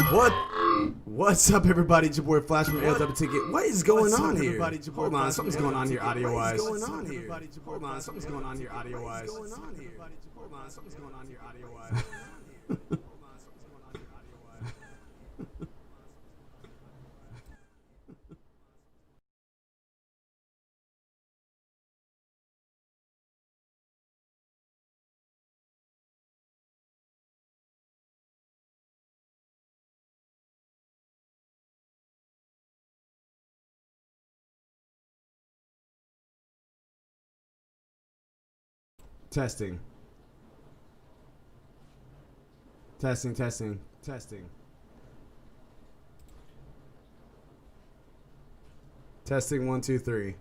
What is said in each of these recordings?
What's up, everybody? It's your boy Flash from ALWT. What is going on here? Hold on, something's going on here audio-wise. Hold on, something's going on here audio-wise. Testing. Testing, testing, testing. Testing 1, 2, 3.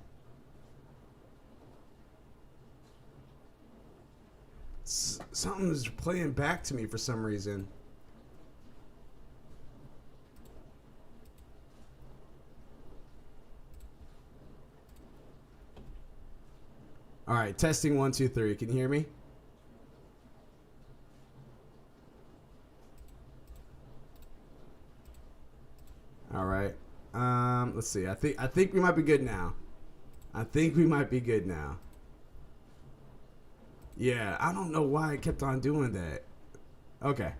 Something's playing back to me for some reason. All right, testing 1, 2, 3. Can you hear me? All right. Let's see. I think we might be good now. Yeah, I don't know why I kept on doing that. Okay.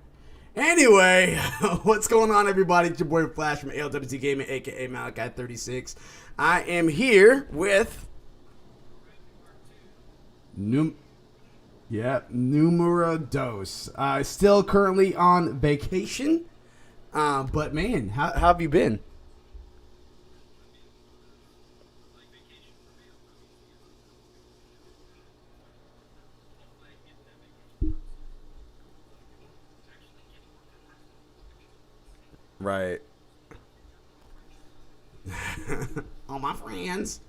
Anyway, what's going on, everybody? It's your boy Flash from ALWT Gaming, aka Malachai36. I am here with Numero Dos. Still currently on vacation. But man, how have you been? Right. All my friends.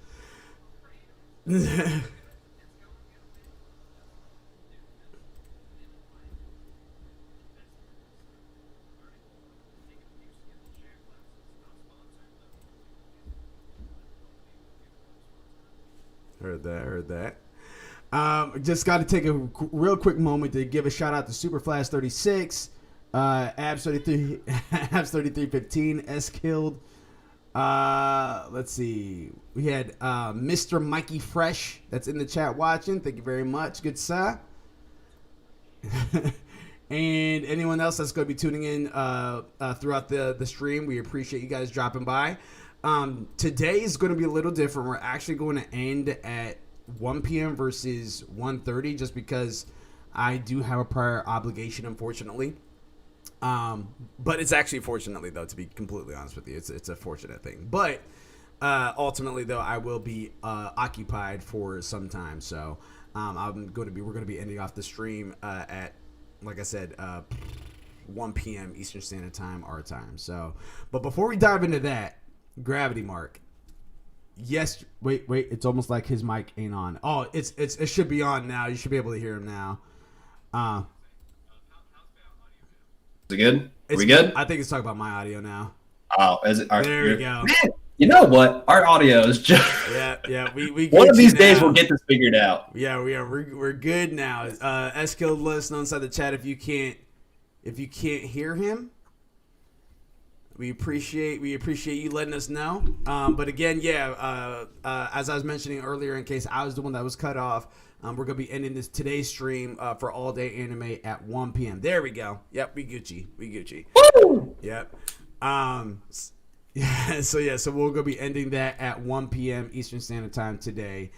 Heard that. Just got to take a real quick moment to give a shout out to Superflash36, Abs33, Abs3315, S Killed. Let's see. We had Mr. Mikey Fresh that's in the chat watching. Thank you very much. Good sir. And anyone else that's going to be tuning in throughout the stream, we appreciate you guys dropping by. Today is going to be a little different. We're actually going to end at 1 p.m. versus 1:30 just because I do have a prior obligation, unfortunately. But it's actually fortunately, though, to be completely honest with you. It's a fortunate thing. But ultimately, though, I will be occupied for some time. So we're going to be ending off the stream at, like I said, 1 p.m. Eastern Standard Time, our time. So, but before we dive into that, Gravity-Mark. Yes, wait. It's almost like his mic ain't on. Oh, it should be on now. You should be able to hear him now. Is it good? Are we good? I think it's talking about my audio now. Oh, is it? There we go. Man, you know what? Our audio is just. Yeah. We One of these days we'll get this figured out. Yeah, we're good now. S-Killed, let us know inside the chat if you can't hear him. We appreciate you letting us know. But again, as I was mentioning earlier, in case I was the one that was cut off, we're gonna be ending today's stream for all day anime at 1 p.m. There we go. Yep, we Gucci. Woo! Yep. So we're gonna be ending that at 1 p.m. Eastern Standard Time today.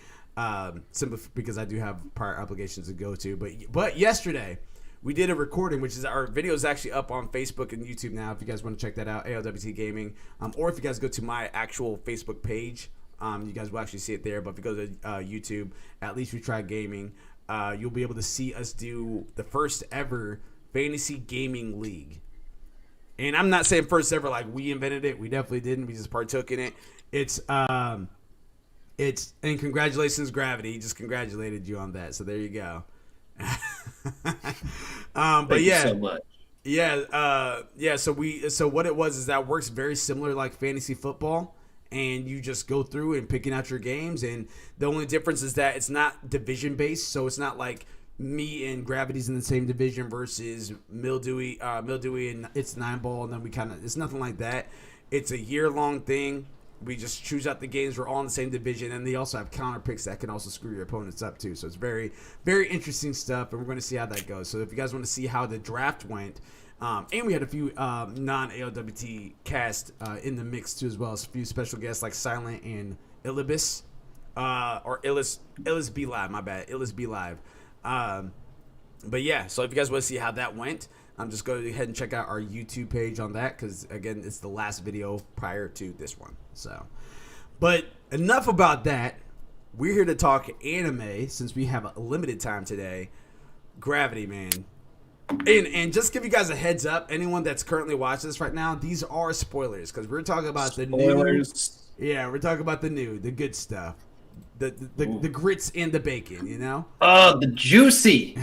Simply because I do have prior obligations to go to. But yesterday, we did a recording, which is our video is actually up on Facebook and YouTube now. If you guys want to check that out, ALWT Gaming, or if you guys go to my actual Facebook page, you guys will actually see it there. But if you go to YouTube, At Least We Try Gaming, you'll be able to see us do the first ever fantasy gaming league. And I'm not saying first ever like we invented it. We definitely didn't. We just partook in it. And congratulations, Gravity. He just congratulated you on that. So there you go. Thank you so much. So what it was is that works very similar like fantasy football, and you just go through and picking out your games, and the only difference is that it's not division based, so it's not like me and Gravity's in the same division versus Mildewy and it's 9-ball, and then it's nothing like that. It's a year-long thing. We just choose out the games. We're all in the same division, and they also have counter picks that can also screw your opponents up too. So it's very, very interesting stuff, and we're going to see how that goes. So if you guys want to see how the draft went, and we had a few non-ALWT cast in the mix too, as well as a few special guests like Silent and Illibis, or Illis B Live. My bad, Illis B Live. But yeah, so if you guys want to see how that went, just go ahead and check out our YouTube page on that, because again, it's the last video prior to this one. So, but enough about that. We're here to talk anime since we have a limited time today. Gravity, man. And just give you guys a heads up, anyone that's currently watching this right now, these are spoilers, because we're talking about the new. Yeah, we're talking about the good stuff. The grits and the bacon, you know? The juicy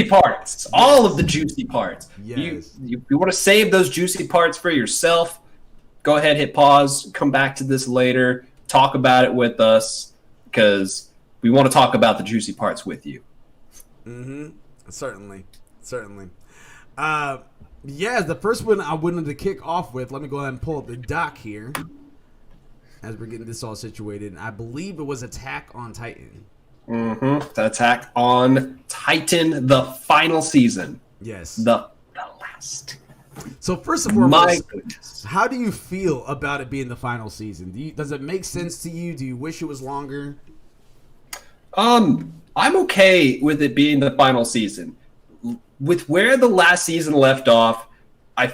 parts. All of the juicy parts. Yes. You want to save those juicy parts for yourself, go ahead, hit pause, come back to this later, talk about it with us, because we want to talk about the juicy parts with you. Mm-hmm. Certainly. Yeah, the first one I wanted to kick off with, let me go ahead and pull up the doc here as we're getting this all situated. I believe it was Attack on Titan. Mm-hmm. Attack on Titan, the final season. Yes. The last. So first of all, my goodness, how do you feel about it being the final season? Does it make sense to you? Do you wish it was longer? I'm okay with it being the final season. With where the last season left off, I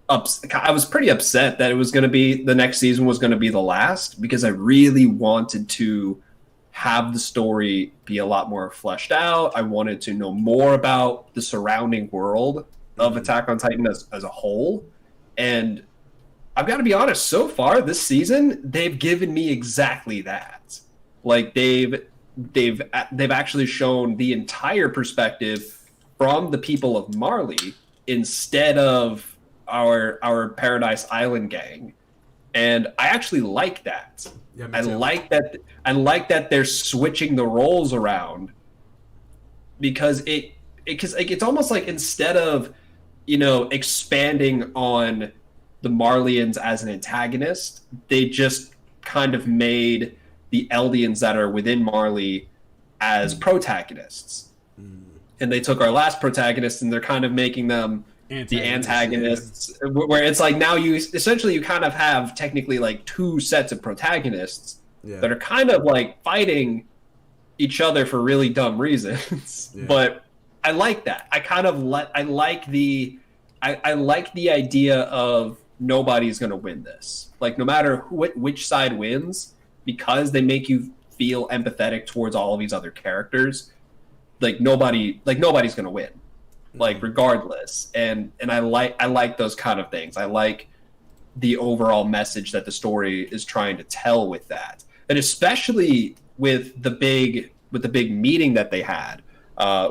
was pretty upset that it was going to be the next season was going to be the last, because I really wanted to have the story be a lot more fleshed out. I wanted to know more about the surrounding world of Attack on Titan as a whole. And I've got to be honest, so far this season, they've given me exactly that. Like they've actually shown the entire perspective from the people of Marley instead of our Paradise Island gang, and I actually like that. Yeah, I like that they're switching the roles around, because it's almost like, instead of expanding on the Marleyans as an antagonist, they just kind of made the Eldians that are within Marley as protagonists. And they took our last protagonists and they're kind of making them the antagonists, where it's like now you kind of have technically like two sets of protagonists that are kind of like fighting each other for really dumb reasons. But I like that. I like the idea of nobody's going to win this. Like, no matter which side wins, because they make you feel empathetic towards all of these other characters, nobody's going to win, like, regardless. And I like those kind of things. I like the overall message that the story is trying to tell with that. And especially with the big meeting that they had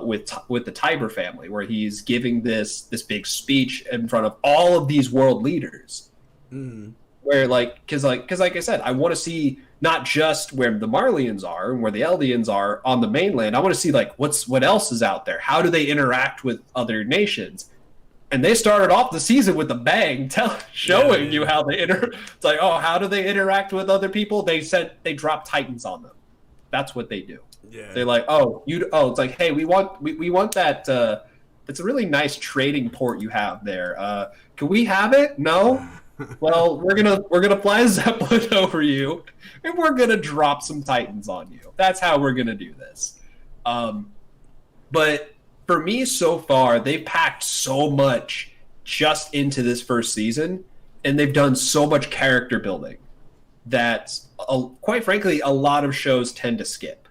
with the Tiber family, where he's giving this big speech in front of all of these world leaders. Where because like I said, I want to see not just where the Marleyans are and where the Eldians are on the mainland. I want to see what else is out there. How do they interact with other nations? And they started off the season with a bang, showing you how they It's like, oh, how do they interact with other people? They said they drop Titans on them. That's what they do. Yeah. They're like, it's like, hey, we want that. It's a really nice trading port you have there. Can we have it? No. Well, we're gonna fly a Zeppelin over you, and we're gonna drop some Titans on you. That's how we're gonna do this. But for me, so far, they've packed so much just into this first season, and they've done so much character building that, quite frankly, a lot of shows tend to skip.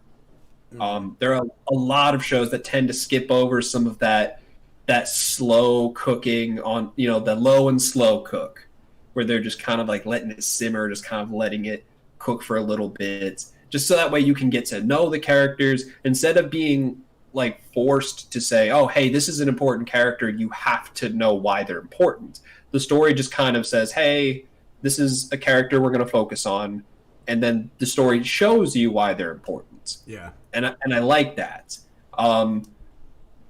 There are a lot of shows that tend to skip over some of that slow cooking on, the low and slow cook, where they're just kind of like letting it simmer, just kind of letting it cook for a little bit, just so that way you can get to know the characters instead of being like forced to say, oh, hey, this is an important character, you have to know why they're important. The story just kind of says, hey, this is a character we're going to focus on, and then the story shows you why they're important. Yeah. And I like that.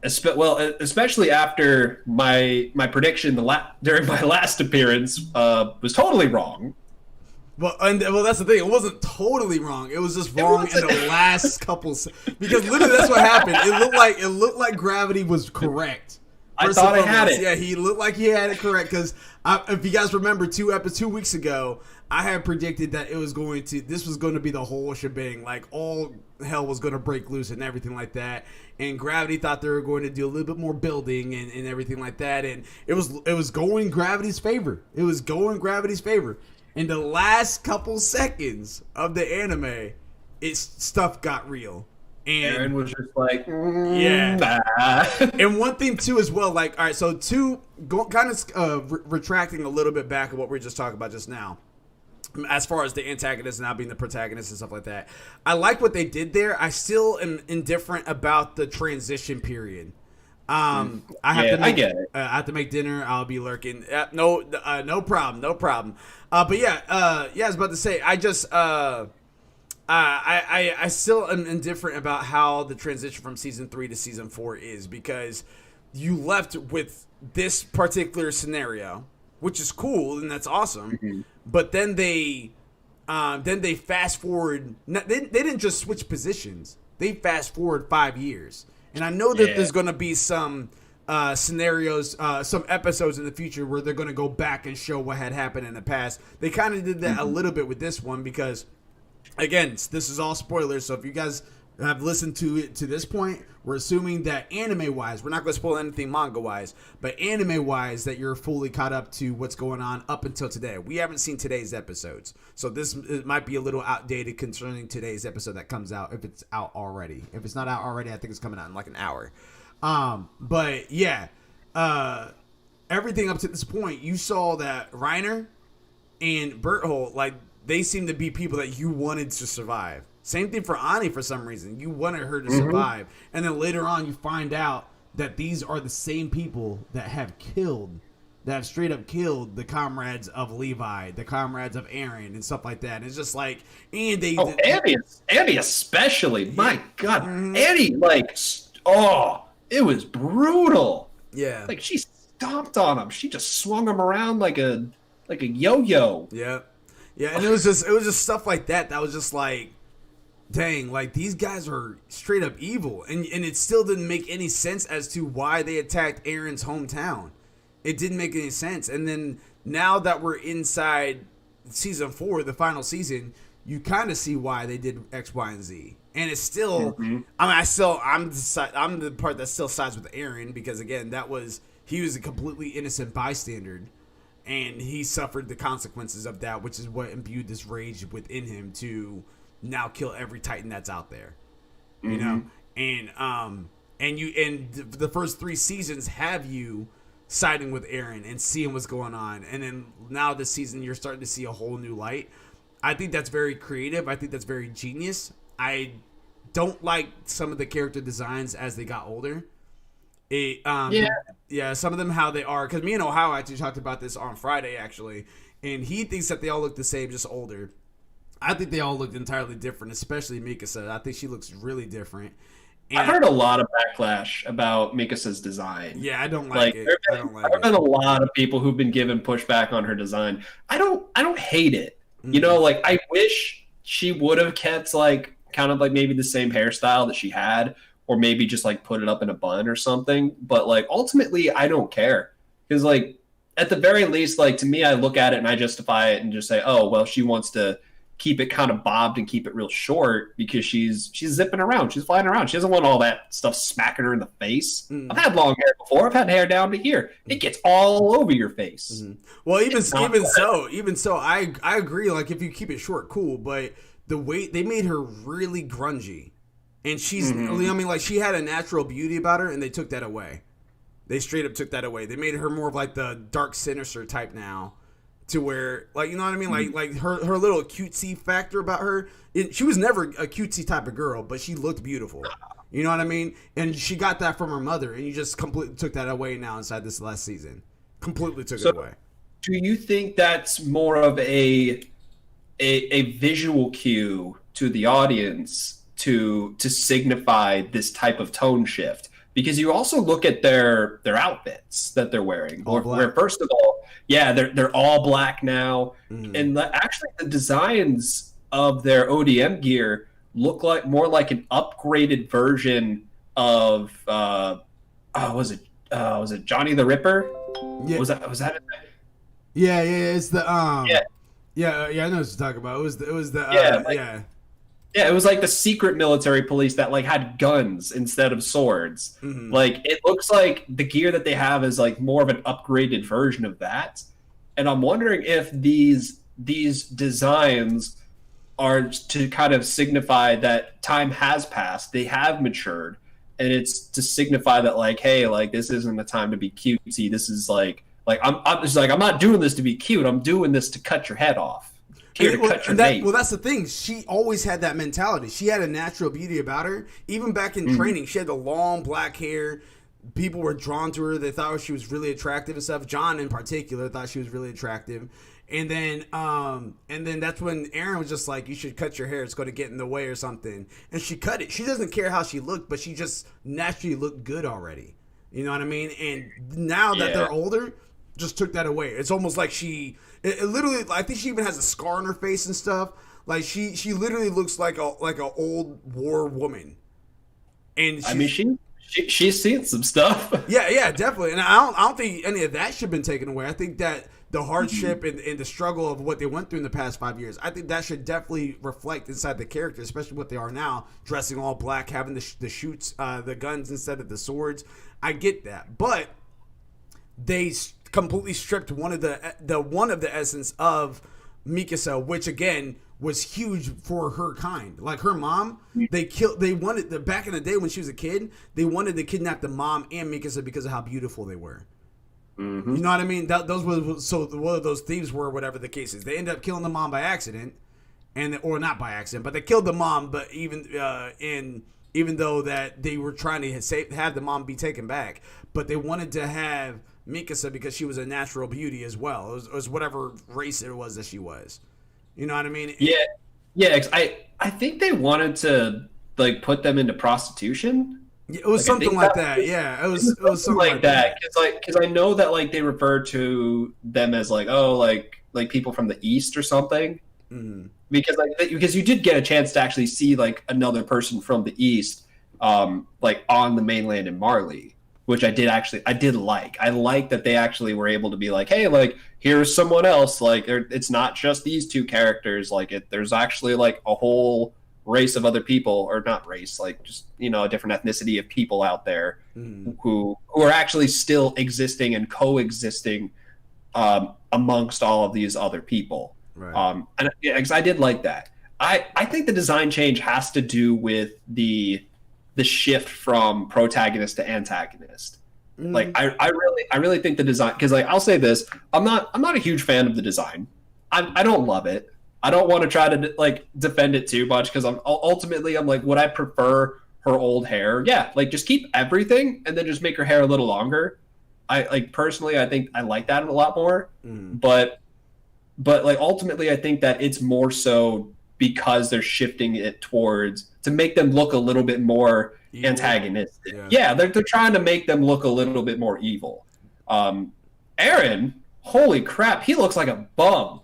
Especially after my prediction during my last appearance was totally wrong. Well, that's the thing. It wasn't totally wrong. It was just wrong in the last couple. Because literally, that's what happened. It looked like Gravity was correct. I thought I had it. Yeah, he looked like he had it correct. Because if you guys remember, 2 weeks ago, I had predicted that this was going to be the whole shebang. Like all hell was going to break loose and everything like that. And Gravity thought they were going to do a little bit more building and everything like that. And it was going Gravity's favor. It was going Gravity's favor. In the last couple seconds of the anime, stuff got real. And Aaron was just like, yeah. Nah. And one thing too as well, like, all right, so retracting a little bit back of what we were just talking about just now, as far as the antagonist now being the protagonist and stuff like that. I like what they did there. I still am indifferent about the transition period. I get it. I have to make dinner. I'll be lurking. No problem. But yeah, I was about to say, I still am indifferent about how the transition from season 3 to season 4 is, because you left with this particular scenario, which is cool and that's awesome. Mm-hmm. But then they fast forward. They didn't just switch positions. They fast forward 5 years. And I know that there's going to be some scenarios, some episodes in the future where they're going to go back and show what had happened in the past. They kind of did that a little bit with this one because, again, this is all spoilers. So if you guys have listened to it to this point, we're assuming that anime-wise, we're not going to spoil anything manga-wise, but anime-wise that you're fully caught up to what's going on up until today. We haven't seen today's episodes, so it might be a little outdated concerning today's episode that comes out, if it's out already. If it's not out already, I think it's coming out in like an hour. But yeah, everything up to this point, you saw that Reiner and Berthold, like, they seem to be people that you wanted to survive. Same thing for Ani for some reason. You wanted her to survive. And then later on you find out that these are the same people that have straight up killed the comrades of Levi, the comrades of Aaron and stuff like that. And it's just like, and they... Oh, Annie especially. Yeah. My God. Annie, like, it was brutal. Yeah. Like, she stomped on him. She just swung him around like a yo-yo. Yeah. Yeah, and it was just stuff like that was just like, dang, like these guys are straight up evil, and it still didn't make any sense as to why they attacked Aaron's hometown. It didn't make any sense. And then now that we're inside season 4, the final season, you kind of see why they did X, Y, and Z. And it's still, I'm the part that still sides with Aaron, because again, he was a completely innocent bystander, and he suffered the consequences of that, which is what imbued this rage within him to now kill every Titan that's out there, you know. And the first 3 seasons have you siding with Aaron and seeing what's going on, and then now this season you're starting to see a whole new light. I think that's very creative. I think that's very genius. I don't like some of the character designs as they got older. Some of them how they are, because me and Ohio actually talked about this on Friday actually, and he thinks that they all look the same, just older. I think they all look entirely different, especially Mikasa. I think she looks really different. And I've heard a lot of backlash about Mikasa's design. Yeah, I don't like it. There have been a lot of people who've been giving pushback on her design. I don't hate it. You know, like, I wish she would have kept like kind of like maybe the same hairstyle that she had, or maybe just like put it up in a bun or something. But like ultimately, I don't care, because like at the very least, like to me, I look at it and I justify it and just say, oh well, she wants to keep it kind of bobbed and keep it real short because she's zipping around, she's flying around. She doesn't want all that stuff smacking her in the face. I've had long hair before. I've had hair down to here. It gets all over your face. Well, even so, I agree. Like if you keep it short, cool. But the way they made her really grungy, and she's, I mean, like she had a natural beauty about her, and they took that away. They straight up took that away. They made her more of like the dark, sinister type now. To where, like, you know what I mean? Like her little cutesy factor about her. She was never a cutesy type of girl, but she looked beautiful. You know what I mean? And she got that from her mother, and you just completely took that away now inside this last season. Completely took it away. Do you think that's more of a visual cue to the audience to signify this type of tone shift, because you also look at their outfits that they're wearing. Where first of all, yeah, they're all black now, and actually the designs of their ODM gear look like more like an upgraded version of was it Johnny the Ripper? Yeah. Was that it? Yeah, it's the Yeah. Yeah, I know what you're talking about. It was the Yeah, it was like the secret military police that like had guns instead of swords. Like it looks like the gear that they have is like more of an upgraded version of that. And I'm wondering if these designs are to kind of signify that time has passed, they have matured, and it's to signify that like, hey, like this isn't the time to be cutesy. This is like I'm not doing this to be cute. I'm doing this to cut your head off. Well, that's the thing. She always had that mentality. She had a natural beauty about her. Even back in training, she had the long black hair. People were drawn to her. They thought she was really attractive and stuff. John, in particular, thought she was really attractive. And then that's when Aaron was just like, "You should cut your hair. It's going to get in the way or something." And she cut it. She doesn't care how she looked, but she just naturally looked good already. You know what I mean? And now that they're older, just took that away. It's almost like it literally, I think she even has a scar on her face and stuff. Like she literally looks like a old war woman. And I mean, she's seen some stuff. Yeah, definitely. And I don't think any of that should have been taken away. I think that the hardship and the struggle of what they went through in the past 5 years, I think that should definitely reflect inside the character, especially what they are now, dressing all black, having the shoots, the guns instead of the swords. I get that, but they completely stripped one of the essence of Mikasa, which again was huge for her kind. Like her mom, they wanted back in the day when she was a kid, they wanted to kidnap the mom and Mikasa because of how beautiful they were. You know what I mean? Those were so one of those thieves were, whatever the case is. They ended up killing the mom by accident, or not by accident, but they killed the mom. But even though that they were trying to have the mom be taken back, but they wanted to have Mikasa because she was a natural beauty as well. It was whatever race it was that she was. You know what I mean? Yeah. I think they wanted to like put them into prostitution. It was something like that. Yeah, it was something like that. Because I know that like they refer to them as like like people from the East or something. Because you did get a chance to actually see like another person from the East, like on the mainland in Marley, which I did like. I like that they actually were able to be like, hey, like here's someone else. Like it's not just these two characters. Like there's actually like a whole race of other people, or not race, like just a different ethnicity of people out there who are actually still existing and coexisting amongst all of these other people. Right. And because I did like that. I think the design change has to do with the shift from protagonist to antagonist. Like I really think the design, because like I'll say this, I'm not a huge fan of the design. I don't love it. I don't want to try to like defend it too much, because I'm like, would I prefer her old hair? Yeah, like just keep everything and then just make her hair a little longer. I like personally, I think I like that a lot more. But like ultimately, I think that it's more so because they're shifting it towards to make them look a little bit more antagonistic. Yeah, they're trying to make them look a little bit more evil. Aaron, holy crap, he looks like a bum.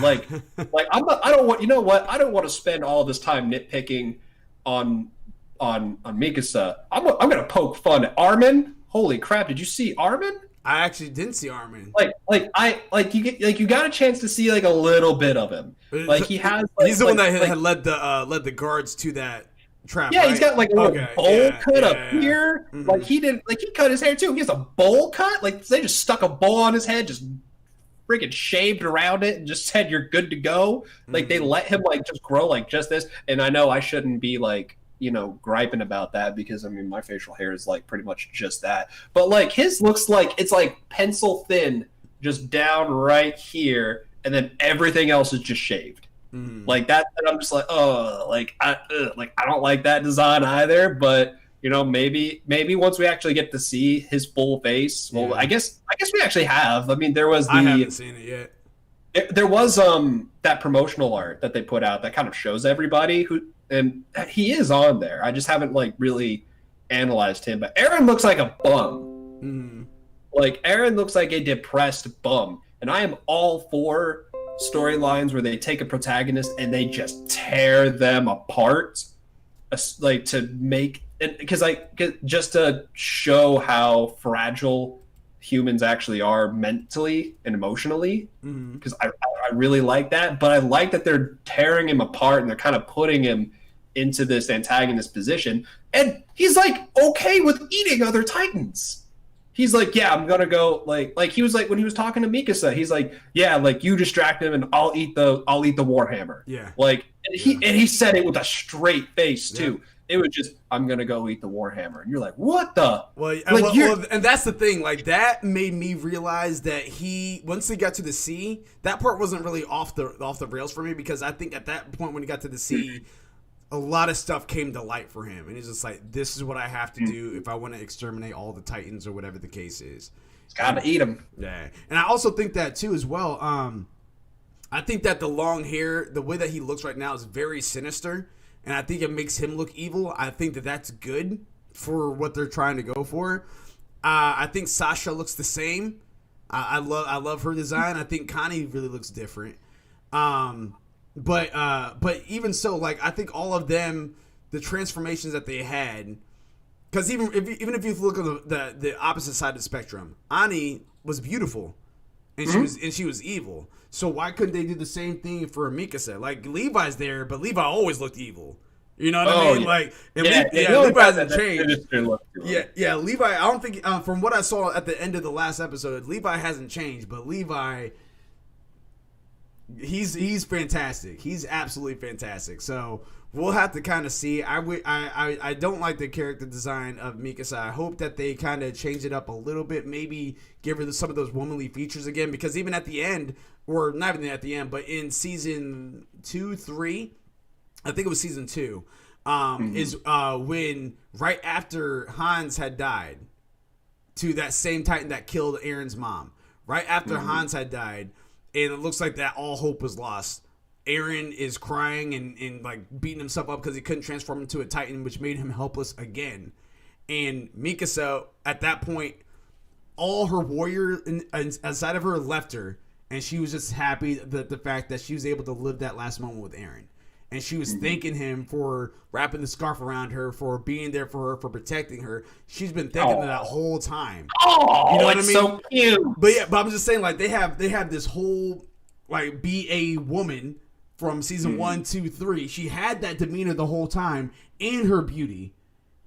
Like I don't want to spend all this time nitpicking on Mikasa. I'm gonna poke fun at Armin. Holy crap! Did you see Armin? I actually didn't see Armin. You got a chance to see like a little bit of him. Like he has. He's the one that had led the guards to that trap. Yeah, right? He's got like a little bowl cut up here. Like he cut his hair too. He has a bowl cut. Like they just stuck a bowl on his head, just freaking shaved around it and just said you're good to go. Like they let him like just grow like just this. And I know I shouldn't be like griping about that, because I mean my facial hair is like pretty much just that, but like his looks like it's like pencil thin just down right here, and then everything else is just shaved like that. And I'm just like, oh, like I don't like that design either. But maybe once we actually get to see his full face, well, I guess we actually have. I mean, I haven't seen it yet. There was that promotional art that they put out that kind of shows everybody who and he is on there. I just haven't like really analyzed him. But Eren looks like a bum. Mm-hmm. Like Eren looks like a depressed bum, and I am all for storylines where they take a protagonist and they just tear them apart, like to make it, because just to show how fragile humans actually are mentally and emotionally. Because I really like that, but I like that they're tearing him apart and they're kind of putting him into this antagonist position, and he's like okay with eating other Titans. He's like, yeah, I'm gonna go like he was like when he was talking to Mikasa, he's like, yeah, like you distract him and I'll eat the Warhammer. Yeah. Like and he said it with a straight face too. It was just, I'm gonna go eat the Warhammer, and you're like, what the? Well, like, and that's the thing. Like that made me realize that once he got to the sea, that part wasn't really off the rails for me, because I think at that point when he got to the sea, a lot of stuff came to light for him, and he's just like, this is what I have to do if I want to exterminate all the Titans or whatever the case is. Gotta eat them. Yeah, and I also think that too as well. I think that the long hair, the way that he looks right now, is very sinister, and I think it makes him look evil. I think that that's good for what they're trying to go for. I think Sasha looks the same. I love her design. I think Connie really looks different. But even so, like I think all of them, the transformations that they had, because even if you look at the opposite side of the spectrum, Ani was beautiful, and she was evil. So why couldn't they do the same thing for Mikasa? Like Levi's there, but Levi always looked evil. You know what I mean? Yeah. Like, Levi hasn't changed. Yeah, Levi. I don't think from what I saw at the end of the last episode, Levi hasn't changed, but Levi. He's fantastic. He's absolutely fantastic. So we'll have to kind of see. I don't like the character design of Mikasa. I hope that they kind of change it up a little bit. Maybe give her some of those womanly features again. Because even at the end, or not even at the end, but in season 2, 3, I think it was season 2, is when right after Hans had died, to that same Titan that killed Eren's mom. Right after Hans had died. And it looks like that all hope was lost. Eren is crying and like beating himself up because he couldn't transform into a Titan, which made him helpless again. And Mikasa, at that point, all her warrior inside of her left her, and she was just happy that the fact that she was able to live that last moment with Eren. And she was thanking him for wrapping the scarf around her, for being there for her, for protecting her. She's been thinking that whole time. Oh, you know what I it's mean? so cute. But I'm just saying, like they have this whole like be a woman from season 1, 2, 3. She had that demeanor the whole time and her beauty,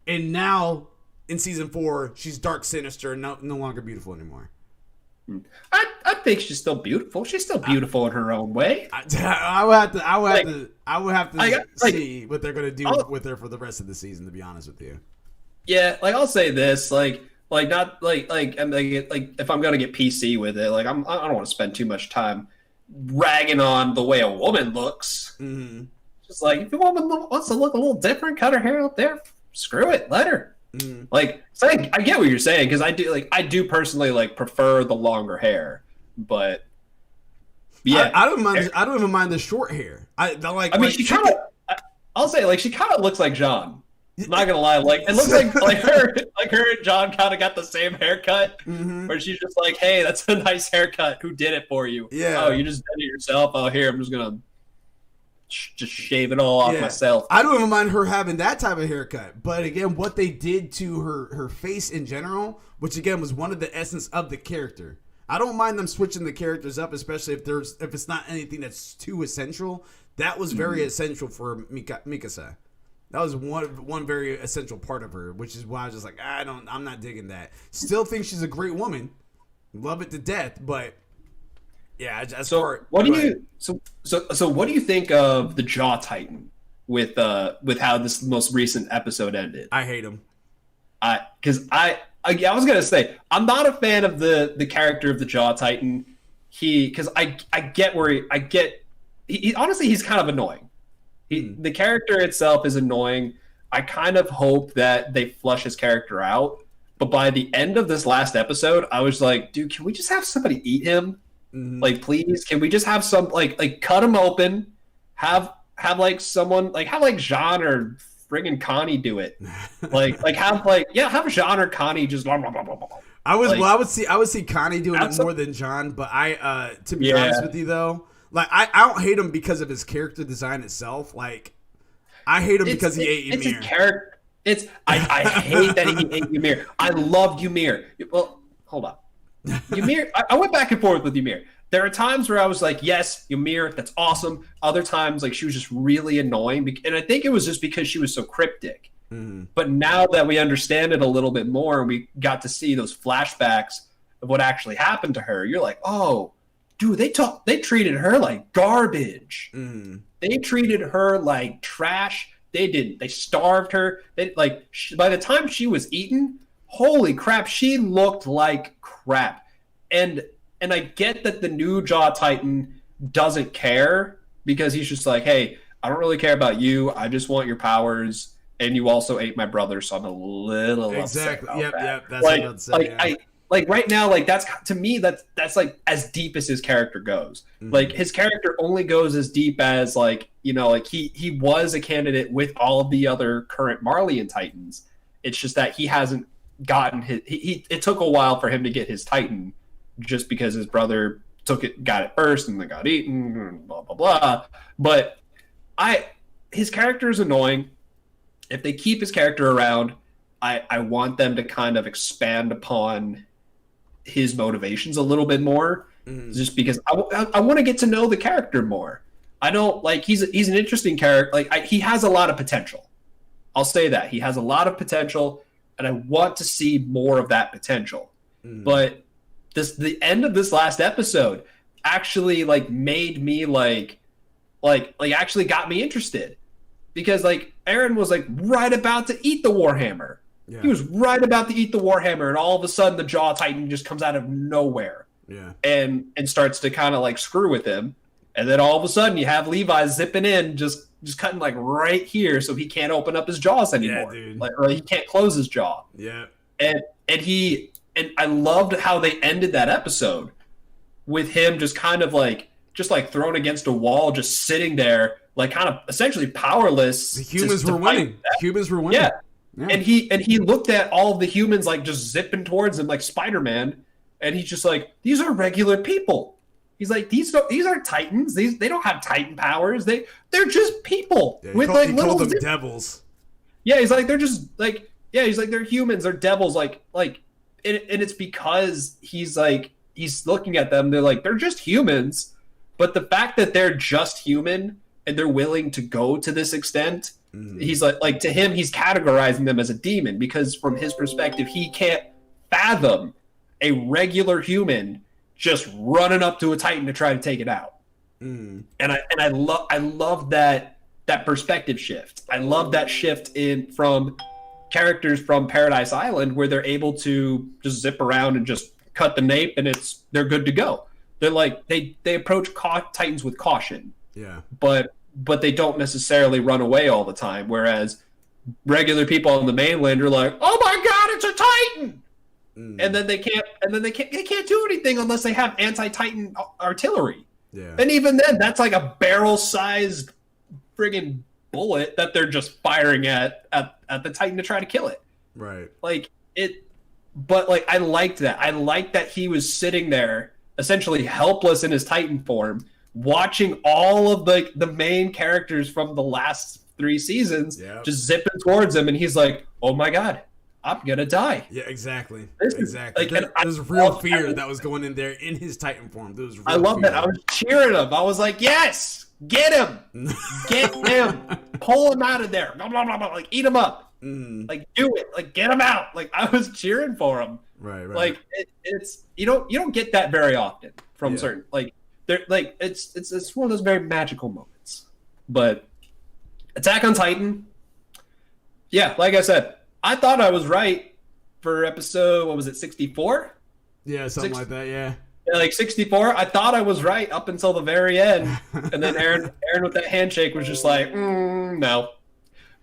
and now in season 4, she's dark, sinister, and no longer beautiful anymore. I think she's still beautiful. She's still beautiful in her own way. I would have to see what they're gonna do with her for the rest of the season. To be honest with you. Yeah, like I'll say this, like not like I'm like if I'm gonna get PC with it, like I don't want to spend too much time ragging on the way a woman looks. Mm-hmm. Just like if a woman wants to look a little different, cut her hair up there, screw it, let her. Mm-hmm. Like, so I get what you're saying, because I do personally like prefer the longer hair, but yeah, I don't mind. I don't even mind the short hair. She kind of. I'll say like she kind of looks like John. I'm not gonna lie, like it looks like her and John kind of got the same haircut, where she's just like, hey, that's a nice haircut. Who did it for you? Yeah. Oh, you just did it yourself. Oh, here, I'm just gonna just shave it all off myself. I don't even mind her having that type of haircut, but again, what they did to her face in general, which again was one of the essence of the character. I don't mind them switching the characters up, especially if it's not anything that's too essential. That was very essential for Mikasa. That was one very essential part of her, which is why I was just like, I'm not digging that. Still think she's a great woman, love it to death, but yeah. What do you think of the Jaw Titan with how this most recent episode ended? I hate him. I was gonna say I'm not a fan of the character of the Jaw Titan. Because I get he honestly he's kind of annoying. The character itself is annoying. I kind of hope that they flush his character out. But by the end of this last episode, I was like, dude, can we just have somebody eat him? Like, please, can we just have some like cut him open, have someone like have like Jean or friggin' Connie do it. Have Jean or Connie just blah, blah, blah, blah, blah. I would see Connie doing it more than John, but to be honest with you though, like I don't hate him because of his character design itself. Like I hate him because he ate Ymir. It's his character. I hate that he ate Ymir. I loved Ymir. Well, hold on. Ymir, I went back and forth with Ymir. There are times where I was like, yes, Ymir, that's awesome. Other times, like, she was just really annoying. And I think it was just because she was so cryptic. Mm-hmm. But now that we understand it a little bit more, and we got to see those flashbacks of what actually happened to her, you're like, oh, dude, they treated her like garbage. Mm-hmm. They treated her like trash. They starved her. By the time she was eaten, holy crap, she looked like crap. And I get that the new Jaw Titan doesn't care because he's just like, hey, I don't really care about you. I just want your powers. And you also ate my brother, so I'm a little upset about that. Yep. That's what I'd say. Right now, like that's to me, that's like as deep as his character goes. Mm-hmm. Like his character only goes as deep as like, you know, like he was a candidate with all of the other current Marleyan Titans. It's just that he hasn't gotten his. It took a while for him to get his Titan. Just because his brother got it first and then got eaten, blah blah blah. But his character is annoying. If they keep his character around, I want them to kind of expand upon his motivations a little bit more, just because I want to get to know the character more. I don't like he's an interesting character. Like he has a lot of potential. I'll say that he has a lot of potential, and I want to see more of that potential. But the end of this last episode actually like made me like actually got me interested, because like Eren was like right about to eat the Warhammer. Yeah. He was right about to eat the Warhammer, and all of a sudden the Jaw Titan just comes out of nowhere. Yeah. And starts to kind of like screw with him. And then all of a sudden you have Levi zipping in, just cutting like right here so he can't open up his jaws anymore. Yeah, dude. Or he can't close his jaw. Yeah. And I loved how they ended that episode with him just kind of like thrown against a wall, just sitting there, like kind of essentially powerless. The humans were winning. Humans were winning. Yeah. And he looked at all of the humans like just zipping towards him like Spider-Man, and he's just like, these are regular people. He's like, these aren't Titans. They don't have Titan powers. They're just people with like little devils. Yeah, he's like, they're just like, yeah, he's like, they're humans, they're devils, and it's because he's looking at them, they're like, they're just humans. But the fact that they're just human and they're willing to go to this extent, he's like to him, he's categorizing them as a demon, because from his perspective, he can't fathom a regular human just running up to a Titan to try to take it out. And I love that perspective shift. I love that shift from characters from Paradise Island, where they're able to just zip around and just cut the nape, and they're good to go. They're like they approach Titans with caution. Yeah. But they don't necessarily run away all the time. Whereas regular people on the mainland are like, "Oh my God, it's a Titan!" And then they can't do anything unless they have anti-Titan artillery. Yeah. And even then, that's like a barrel-sized friggin' bullet that they're just firing at the Titan to try to kill it. Right. But I liked that. I liked that he was sitting there, essentially helpless in his Titan form, watching all of the main characters from the last 3 seasons just zipping towards him, and he's like, "Oh my God, I'm gonna die." Yeah, exactly. Exactly. There's real fear that was going in there in his Titan form. I love that. I was cheering him. I was like, "Yes, get him, get him, pull him out of there, blah, blah, blah, blah. Like eat him up, like do it, like get him out." Like I was cheering for him. Right. Like it's you don't get that very often from certain it's one of those very magical moments. But Attack on Titan, yeah, like I said, I thought I was right for episode, what was it, 64? Yeah, something like that, yeah. Yeah, like 64. I thought I was right up until the very end. And then Aaron with that handshake was just like, no.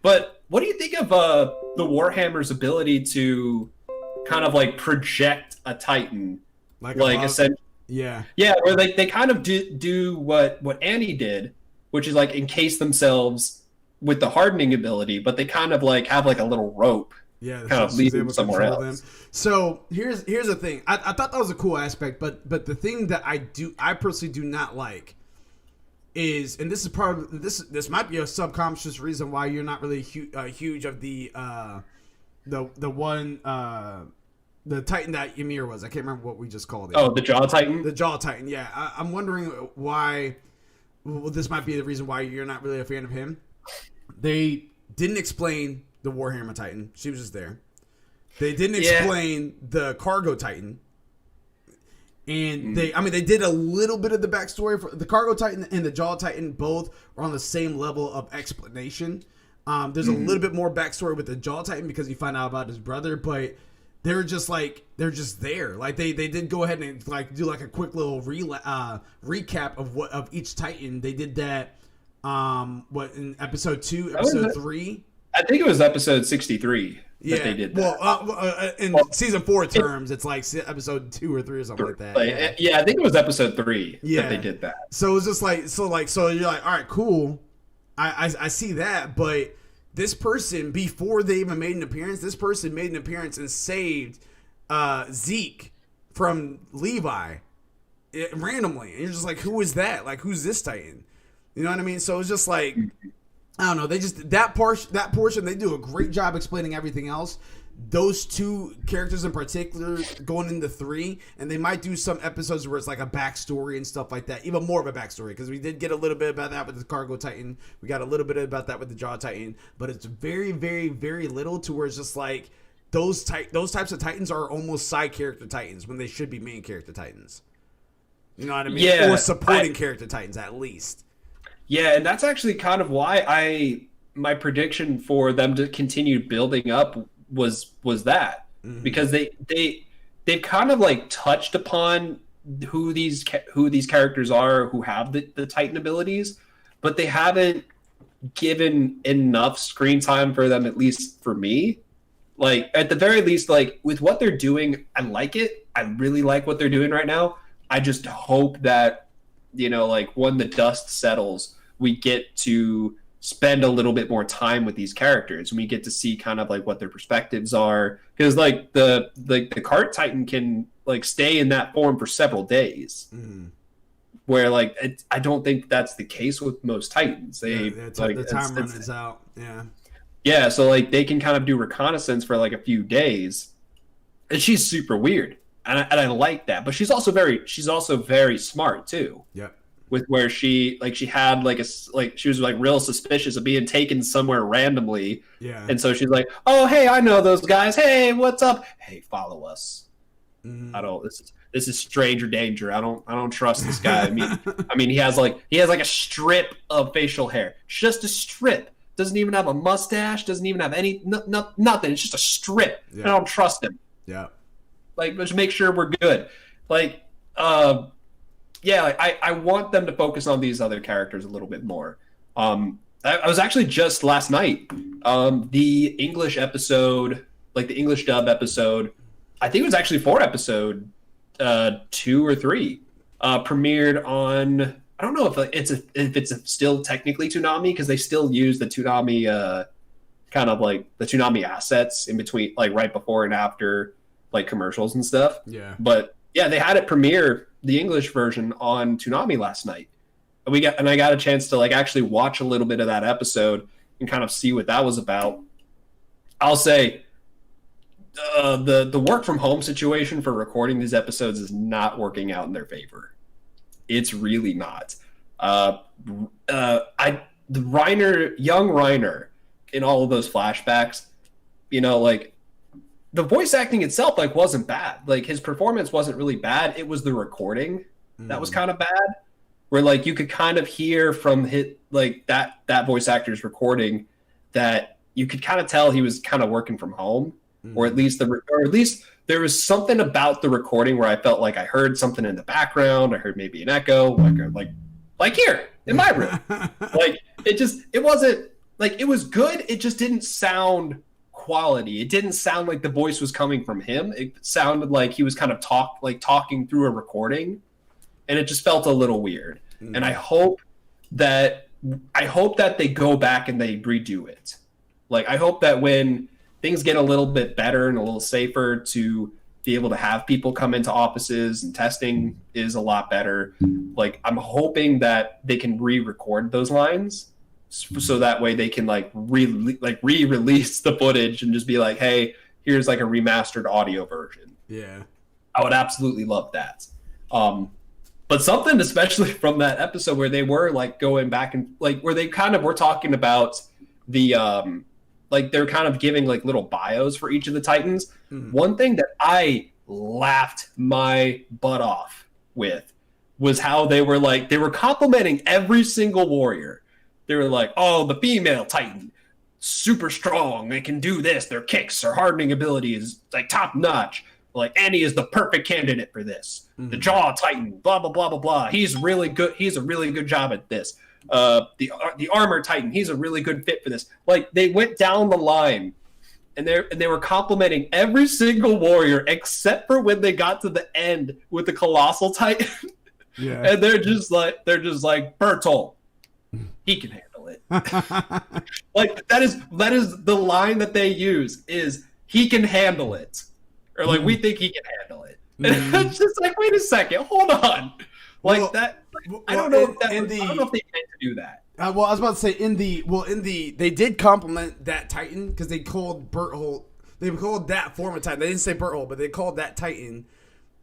But what do you think of the Warhammer's ability to kind of like project a Titan? Like essentially, yeah, where they kind of do what Annie did, which is like encase themselves with the hardening ability, but they kind of like have like a little rope. Yeah, kind of lead them somewhere else. Them. So here's the thing. I thought that was a cool aspect, but the thing that I personally do not like is, and this is probably this might be a subconscious reason why you're not really huge of the one the Titan that Ymir was. I can't remember what we just called it. Oh, the Jaw Titan. The Jaw Titan. Yeah, I'm wondering why. Well, this might be the reason why you're not really a fan of him. They didn't explain the Warhammer Titan. She was just there. They didn't explain the Cargo Titan. And they did a little bit of the backstory for the Cargo Titan and the Jaw Titan. Both are on the same level of explanation. There's a little bit more backstory with the Jaw Titan because you find out about his brother, but they're just there. Like they did go ahead and like do like a quick little recap of each Titan. They did that. In episode 2, episode 3? I think it was episode 63 that they did that. Well, in season 4 terms, it's like episode 2 or 3 or something like that. I think it was episode 3 that they did that. So it's just so you're like, all right, cool. I see that, but this person, before they even made an appearance, and saved Zeke from Levi randomly. And you're just like, who is that? Like, who's this Titan? You know what I mean? So it's just like, I don't know. They just that portion they do a great job explaining everything else. Those 2 characters in particular going into 3, and they might do some episodes where it's like a backstory and stuff like that, even more of a backstory, because we did get a little bit about that with the Cargo Titan. We got a little bit about that with the Jaw Titan, but it's very, very, very little to where it's just like those types of Titans are almost side character Titans when they should be main character Titans. You know what I mean? Yeah, or supporting character Titans at least. Yeah, and that's actually kind of why my prediction for them to continue building up was that, because they've kind of like touched upon who these characters are who have the Titan abilities, but they haven't given enough screen time for them, at least for me. Like at the very least, like with what they're doing, I like it. I really like what they're doing right now. I just hope that, you know, like when the dust settles, we get to spend a little bit more time with these characters, and we get to see kind of like what their perspectives are, because like the Cart Titan can like stay in that form for several days, where like I don't think that's the case with most Titans. The time runs out. Yeah, so like they can kind of do reconnaissance for like a few days, and she's super weird, and I like that. But she's also very smart too. Yeah. With where she had she was like real suspicious of being taken somewhere randomly. Yeah. And so she's like, oh, hey, I know those guys. Hey, what's up? Hey, follow us. This is stranger danger. I don't trust this guy. I mean, he has like a strip of facial hair, just a strip. Doesn't even have a mustache. Doesn't even have nothing. It's just a strip. Yeah. I don't trust him. Yeah. Like, let's make sure we're good. Like, yeah, like I want them to focus on these other characters a little bit more. I was actually just last night, the English episode, like the English dub episode, I think it was actually 4 episode 2 or 3, premiered on. I don't know if it's still technically Toonami, because they still use the Toonami kind of like the Toonami assets in between, like right before and after like commercials and stuff. Yeah, but yeah, they had it premiere, the English version, on Toonami last night. And I got a chance to like actually watch a little bit of that episode and kind of see what that was about. I'll say the work from home situation for recording these episodes is not working out in their favor. It's really not. Young Reiner in all of those flashbacks, you know, like the voice acting itself like wasn't bad. Like his performance wasn't really bad. It was the recording that was kind of bad, where like you could kind of hear from that voice actor's recording that you could kind of tell he was kind of working from home, or at least there was something about the recording where I felt like I heard something in the background. I heard maybe an echo, like here in my room. Like it wasn't like, it was good. It just didn't sound quality. It didn't sound like the voice was coming from him. It sounded like he was kind of talking through a recording, and it just felt a little weird. And I hope that I hope that they go back and they redo it. Like, I hope that when things get a little bit better and a little safer to be able to have people come into offices and testing is a lot better. Like, I'm hoping that they can re-record those lines so that way they can re-release the footage and just be like, hey, here's like a remastered audio version. Yeah. I would absolutely love that. But something especially from that episode where they were like going back and like where they kind of were talking about the like they're kind of giving like little bios for each of the Titans. One thing that I laughed my butt off with was how they were complimenting every single warrior. They were like, oh, the female Titan, super strong. They can do this. Their kicks, their hardening ability is like top notch. Like, Annie is the perfect candidate for this. The Jaw Titan, blah, blah, blah, blah, blah. He's really good. He's a really good job at this. The Armor Titan, he's a really good fit for this. Like, they went down the line, and they were complimenting every single warrior except for when they got to the end with the Colossal Titan. Yeah. And they're just like Bertolt, he can handle it. Like, that is the line that they use is he can handle it. Or like, we think he can handle it. And it's just like, wait a second, hold on. Like, well, that, I don't know if they meant to do that. Well, I was about to say they did compliment that Titan because they called Berthold. They called that form of Titan. They didn't say Berthold, but they called that Titan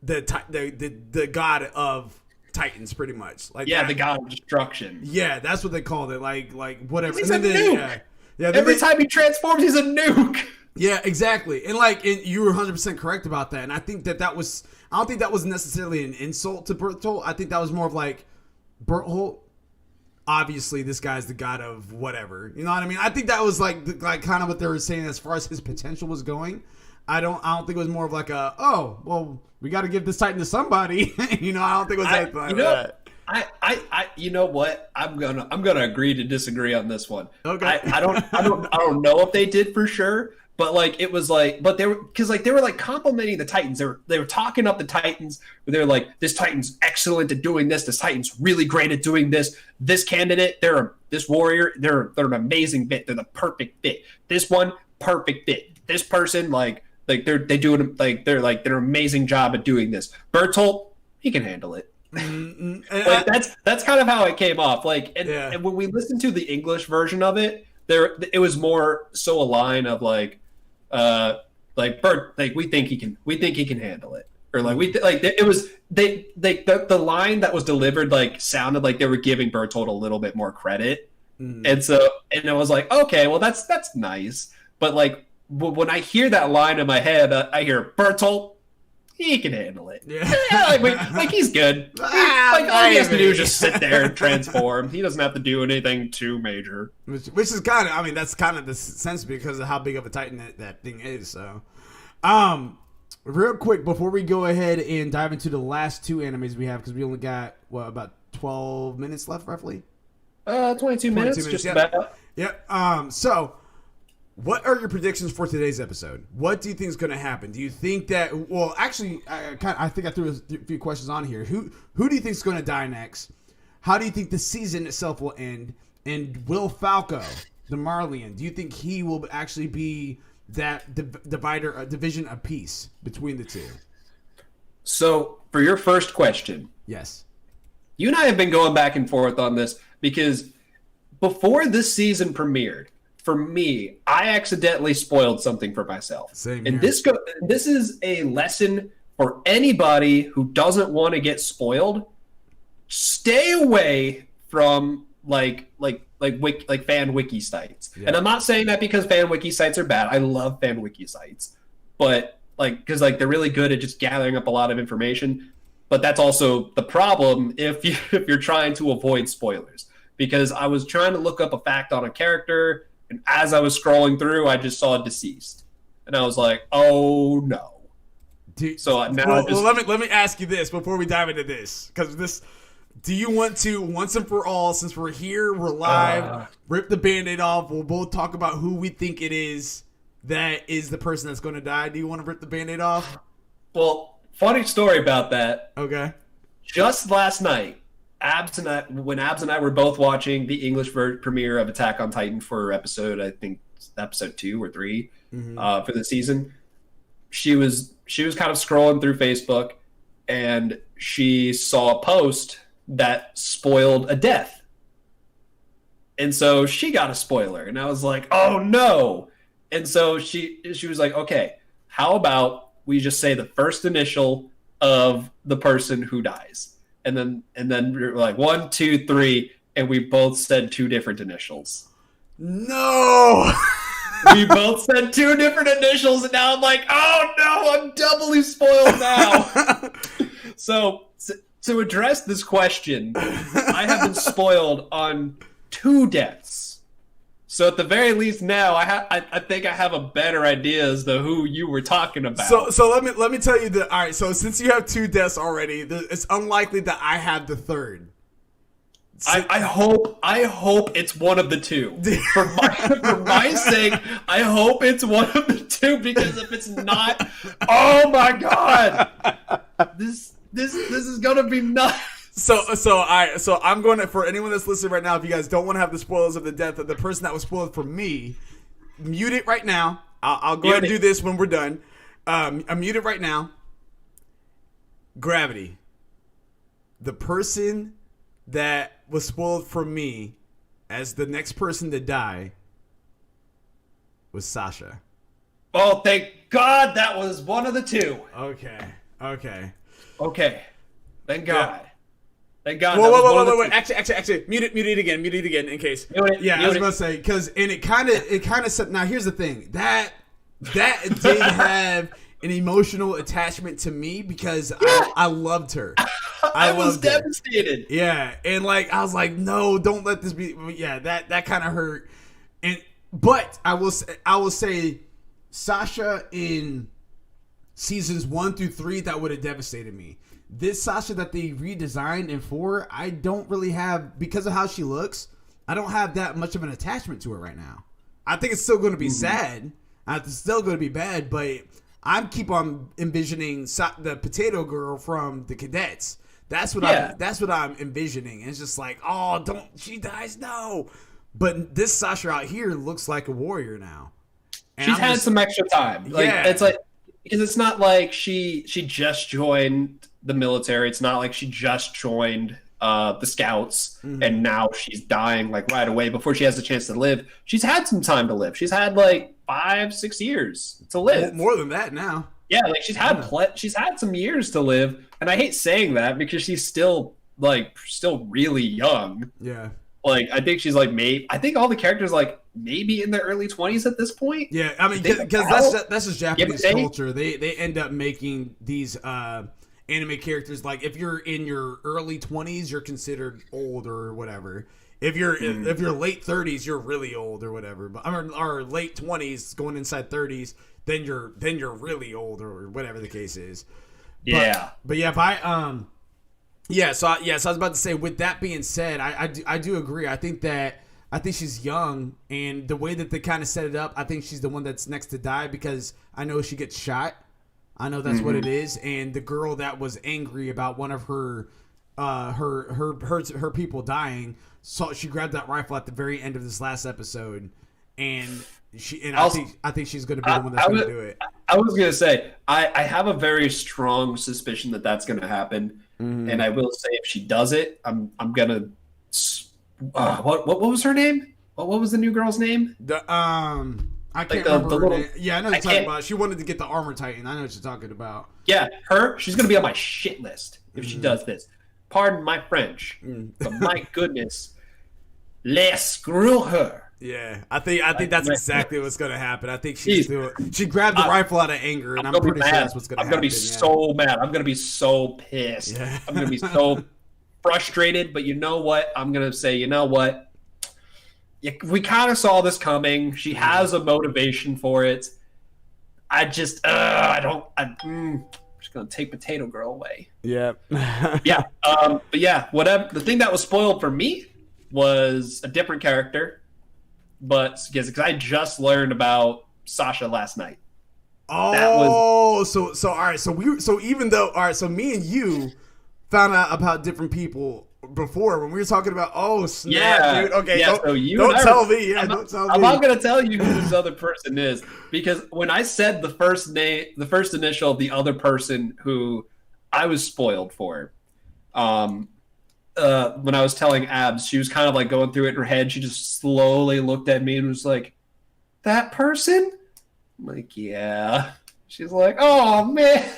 the god of Titans, pretty much. Like, yeah, the god of destruction. Yeah, that's what they called it. Like whatever. He's a nuke. Yeah, every time he transforms, he's a nuke. Yeah, exactly. And you were 100% correct about that. And I think I don't think that was necessarily an insult to Berthold. I think that was more of like, Berthold, obviously this guy's the god of whatever. You know what I mean? I think that was like kind of what they were saying as far as his potential was going. I don't think it was more of like we got to give this Titan to somebody. You know, I don't think it was anything like that. I you know what? I'm gonna agree to disagree on this one. Okay. I don't know if they did for sure. But like it was like, but they were like complimenting the Titans. They were talking up the Titans. They were like, this Titan's excellent at doing this. This Titan's really great at doing this. This candidate, this warrior, they're an amazing fit. They're the perfect fit. This one, perfect fit. This person, they're an amazing job at doing this. Bertolt, he can handle it. Like that's kind of how it came off. Like, and when we listened to the English version of it, it was more so a line of Bert, like we think he can handle it, or the line that was delivered like sounded like they were giving Bertolt a little bit more credit, and I was like, okay, well that's nice, but like when I hear that line in my head, I hear Bertolt, he can handle it. Yeah, like he's good. All he has to do is just sit there and transform. He doesn't have to do anything too major. Which is kind of, that's kind of the sense because of how big of a Titan that thing is. So, real quick before we go ahead and dive into the last two animes we have, because we only got about 12 minutes left, roughly. 22 minutes, just about. Yep. So, what are your predictions for today's episode? What do you think is going to happen? Do you think that? Well, actually, I think I threw a few questions on here. Who do you think is going to die next? How do you think the season itself will end? And will Falco, the Marleyan, do you think he will actually be that division of peace between the two? So, for your first question, yes, you and I have been going back and forth on this because before this season premiered, for me, I accidentally spoiled something for myself. Same and here. this is a lesson for anybody who doesn't want to get spoiled. Stay away from like fan wiki sites. Yeah. And I'm not saying that because fan wiki sites are bad. I love fan wiki sites. But because they're really good at just gathering up a lot of information. But that's also the problem if you're trying to avoid spoilers. Because I was trying to look up a fact on a character, and as I was scrolling through, I just saw deceased, and I was like, "Oh no!" So now, let me ask you this before we dive into this, because do you want to once and for all, since we're here, we're live, rip the Band-Aid off? We'll both talk about who we think it is that is the person that's going to die. Do you want to rip the Band-Aid off? Well, funny story about that. Okay. Just last night, when Abs and I were both watching the English premiere of Attack on Titan for I think episode 2 or 3 for the season, she was kind of scrolling through Facebook, and she saw a post that spoiled a death. And so she got a spoiler, and I was like, "Oh no!" And so she was like, "Okay, how about we just say the first initial of the person who dies?" And then we were like 1, 2, 3, and we both said 2 different initials. No. We both said 2 different initials, and now I'm like, "Oh no, I'm doubly spoiled now." So to address this question, I have been spoiled on 2 deaths. So at the very least now, I think I have a better idea as to who you were talking about. So let me tell you that. All right. So since you have 2 deaths already, it's unlikely that I have the third. I hope it's one of the 2. For my sake, I hope it's one of the 2, because if it's not, oh my god, this is gonna be nuts. So I'm going to, for anyone that's listening right now, if you guys don't want to have the spoilers of the death of the person that was spoiled for me, mute it right now. I'll go ahead and do this when we're done. I'm mute it right now. Gravity. The person that was spoiled for me as the next person to die was Sasha. Oh, thank God that was one of the 2. Okay. Thank God. Yeah. Thank God. Wait. Actually, mute it again in case. I was about to say, because, and it kind of said, now here's the thing, that did have an emotional attachment to me, because I loved her. I was devastated. Yeah, and like I was like, no, don't let this be. Yeah, that kind of hurt. But I will say, Sasha in seasons 1 through 3, that would have devastated me. This Sasha that they redesigned in 4, I don't really have, because of how she looks, I don't have that much of an attachment to her right now. I think it's still going to be sad. It's still going to be bad, but I keep on envisioning the potato girl from the Cadets. That's what I'm envisioning. And it's just like, oh, don't, she dies, no. But this Sasha out here looks like a warrior now. And She's had some extra time. It's like, because it's not like she just joined the military. It's not like she just joined the Scouts and now she's dying like right away before she has the chance to live. She's had some time to live. She's had like 5-6 years to live. More than that now. Yeah, like she's had some years to live, and I hate saying that because she's still really young. Yeah. Like I think she's like I think all the characters like maybe in their early 20s at this point. Yeah, I mean, because that's just Japanese culture. They end up making these anime characters, like if you're in your early 20s, you're considered old or whatever. If you're late 30s, you're really old or whatever. But or late 20s going inside 30s, then you're really old or whatever the case is. Yeah. But yeah, if I so I was about to say, with that being said, I do agree. I think she's young, and the way that they kind of set it up, I think she's the one that's next to die, because I know she gets shot. I know that's what it is. And the girl that was angry about one of her people dying, so she grabbed that rifle at the very end of this last episode, and I think she's going to be the one that's going to do it. I was going to say, I have a very strong suspicion that that's going to happen, and I will say, if she does it, I'm going to. What was her name? What was the new girl's name? I can't remember her name. Yeah, I know what you're talking about. She wanted to get the armor titan. I know what you're talking about. Yeah, her. She's going to be on my shit list if she does this. Pardon my French, but my goodness, let's screw her. Yeah, I think that's exactly what's going to happen. I think she grabbed the rifle out of anger, and I'm pretty sure that's what's going to happen. I'm going to be so mad. I'm going to be so pissed. Yeah. I'm going to be so frustrated. But you know what? I'm going to say, you know what? We kind of saw this coming. She has a motivation for it. I'm just going to take Potato Girl away. Yeah. Yeah. But yeah, whatever. The thing that was spoiled for me was a different character. But because I just learned about Sasha last night. Oh, so all right. So even though, all right, so me and you found out about different people before when we were talking about, oh snap, Yeah, dude. Okay, yeah. So don't tell me. Yeah, don't tell me. I'm not gonna tell you who this other person is because when I said the first name, the first initial of the other person who I was spoiled for, when I was telling Abs, she was kind of like going through it in her head. She just slowly looked at me and was like, "That person?" I'm like, "Yeah." She's like, "Oh man."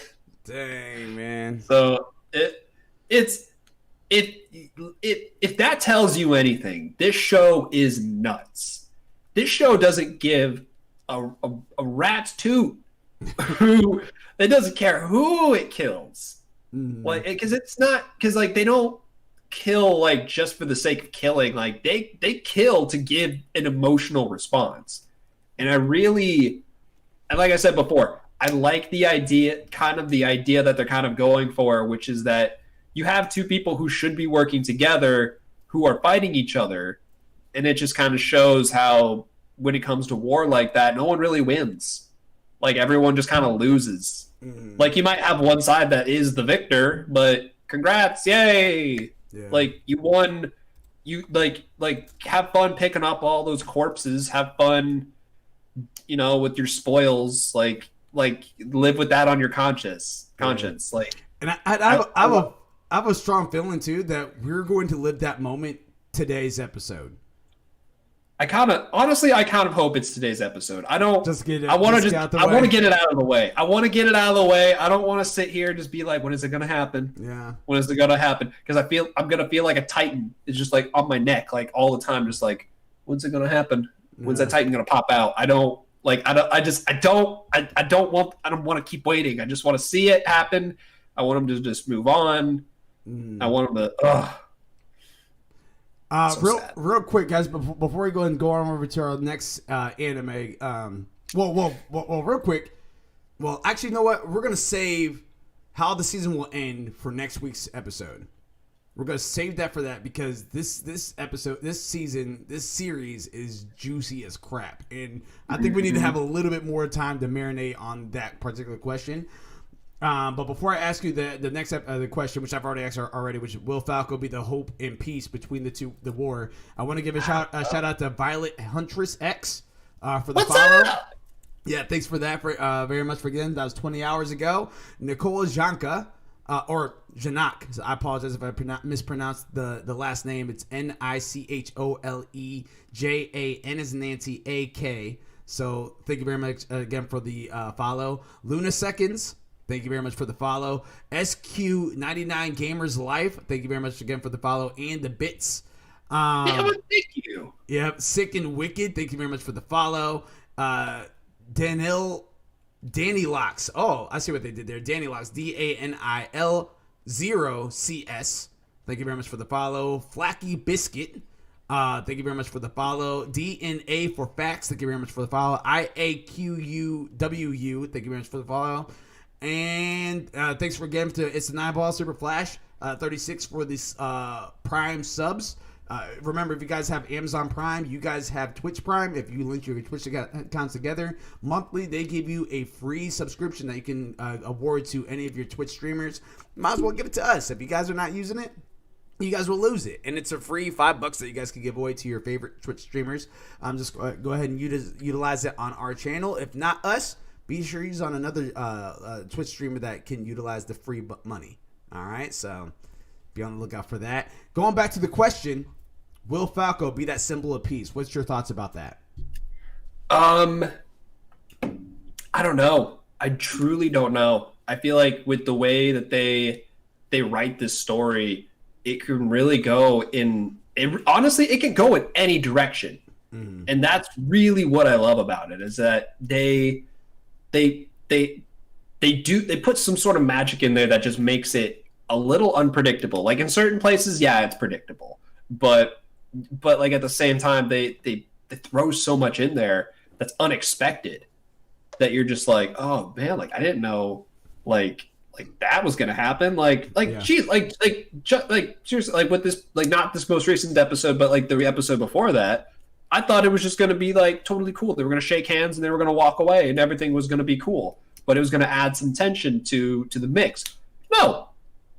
Dang, man. So if that tells you anything, this show is nuts. This show doesn't give a rat's toot who it doesn't care who it kills. Like, because it's not because like they don't kill like just for the sake of killing. Like they kill to give an emotional response. And and like I said before, I like the idea that they're kind of going for, which is that you have two people who should be working together who are fighting each other. And it just kind of shows how when it comes to war like that, no one really wins. Like everyone just kind of loses. Like you might have one side that is the victor, but congrats, yay. Yeah. Like you won. You like have fun picking up all those corpses, have fun, with your spoils, like live with that on your conscience. Like, and I have a strong feeling too that we're going to live that moment today's episode. I kind of hope it's today's episode. I don't just get it. I want to get it out of the way. I want to get it out of the way. I don't want to sit here and just be like, when is it going to happen? Yeah. When is it going to happen? Because I'm going to feel like a Titan is just like on my neck, like all the time, just like, when's it going to happen? When's that Titan going to pop out? I don't want to keep waiting. I just want to see it happen. I want them to just move on. I want them to, real quick, guys, before we go on over to our next anime. Well, real quick. Well, actually, you know what? We're gonna save how the season will end for next week's episode. We're gonna save that for that because this series is juicy as crap, and I think we need to have a little bit more time to marinate on that particular question. But before I ask you the next the question, which I've already asked already, which will Falco be the hope and peace between the war? I want to give a shout out to Violet Huntress X for the follow. Up? Yeah, thanks for that very much for getting. That was 20 hours ago. Nicole Janka or Janak. So I apologize if I mispronounced the last name. It's NICHOLEJAN as Nancy AK. So thank you very much again for the follow. Luna Seconds. Thank you very much for the follow. SQ99 Gamers Life. Thank you very much again for the follow and the bits. Thank you. Yep. Sick and Wicked. Thank you very much for the follow. Danny Locks. Oh, I see what they did there. Danny Locks. DANIL0CS. Thank you very much for the follow. Flaky Biscuit. Thank you very much for the follow. DNA for Facts. Thank you very much for the follow. IAQUWU. Thank you very much for the follow. And thanks for again to It's the 9-Ball Super Flash 36 for this Prime subs. Remember, if you guys have Amazon Prime, you guys have Twitch Prime. If you link your Twitch accounts together monthly, they give you a free subscription that you can award to any of your Twitch streamers. Might as well give it to us. If you guys are not using it, you guys will lose it, and it's a free $5 that you guys can give away to your favorite Twitch streamers. Just go ahead and utilize it on our channel. If not us, be sure to use on another Twitch streamer that can utilize the free money. All right, so be on the lookout for that. Going back to the question, will Falco be that symbol of peace? What's your thoughts about that? I don't know. I truly don't know. I feel like with the way that they write this story, it can really go honestly, it can go in any direction. And that's really what I love about it, is that they put some sort of magic in there that just makes it a little unpredictable. Like in certain places, yeah, it's predictable, but like at the same time, they throw so much in there that's unexpected that you're just like, oh man, like I didn't know, like that was gonna happen. Geez, like seriously, like with this, like not this most recent episode, but like the episode before that, I thought it was just going to be like totally cool. They were going to shake hands and they were going to walk away and everything was going to be cool, but it was going to add some tension to the mix. No,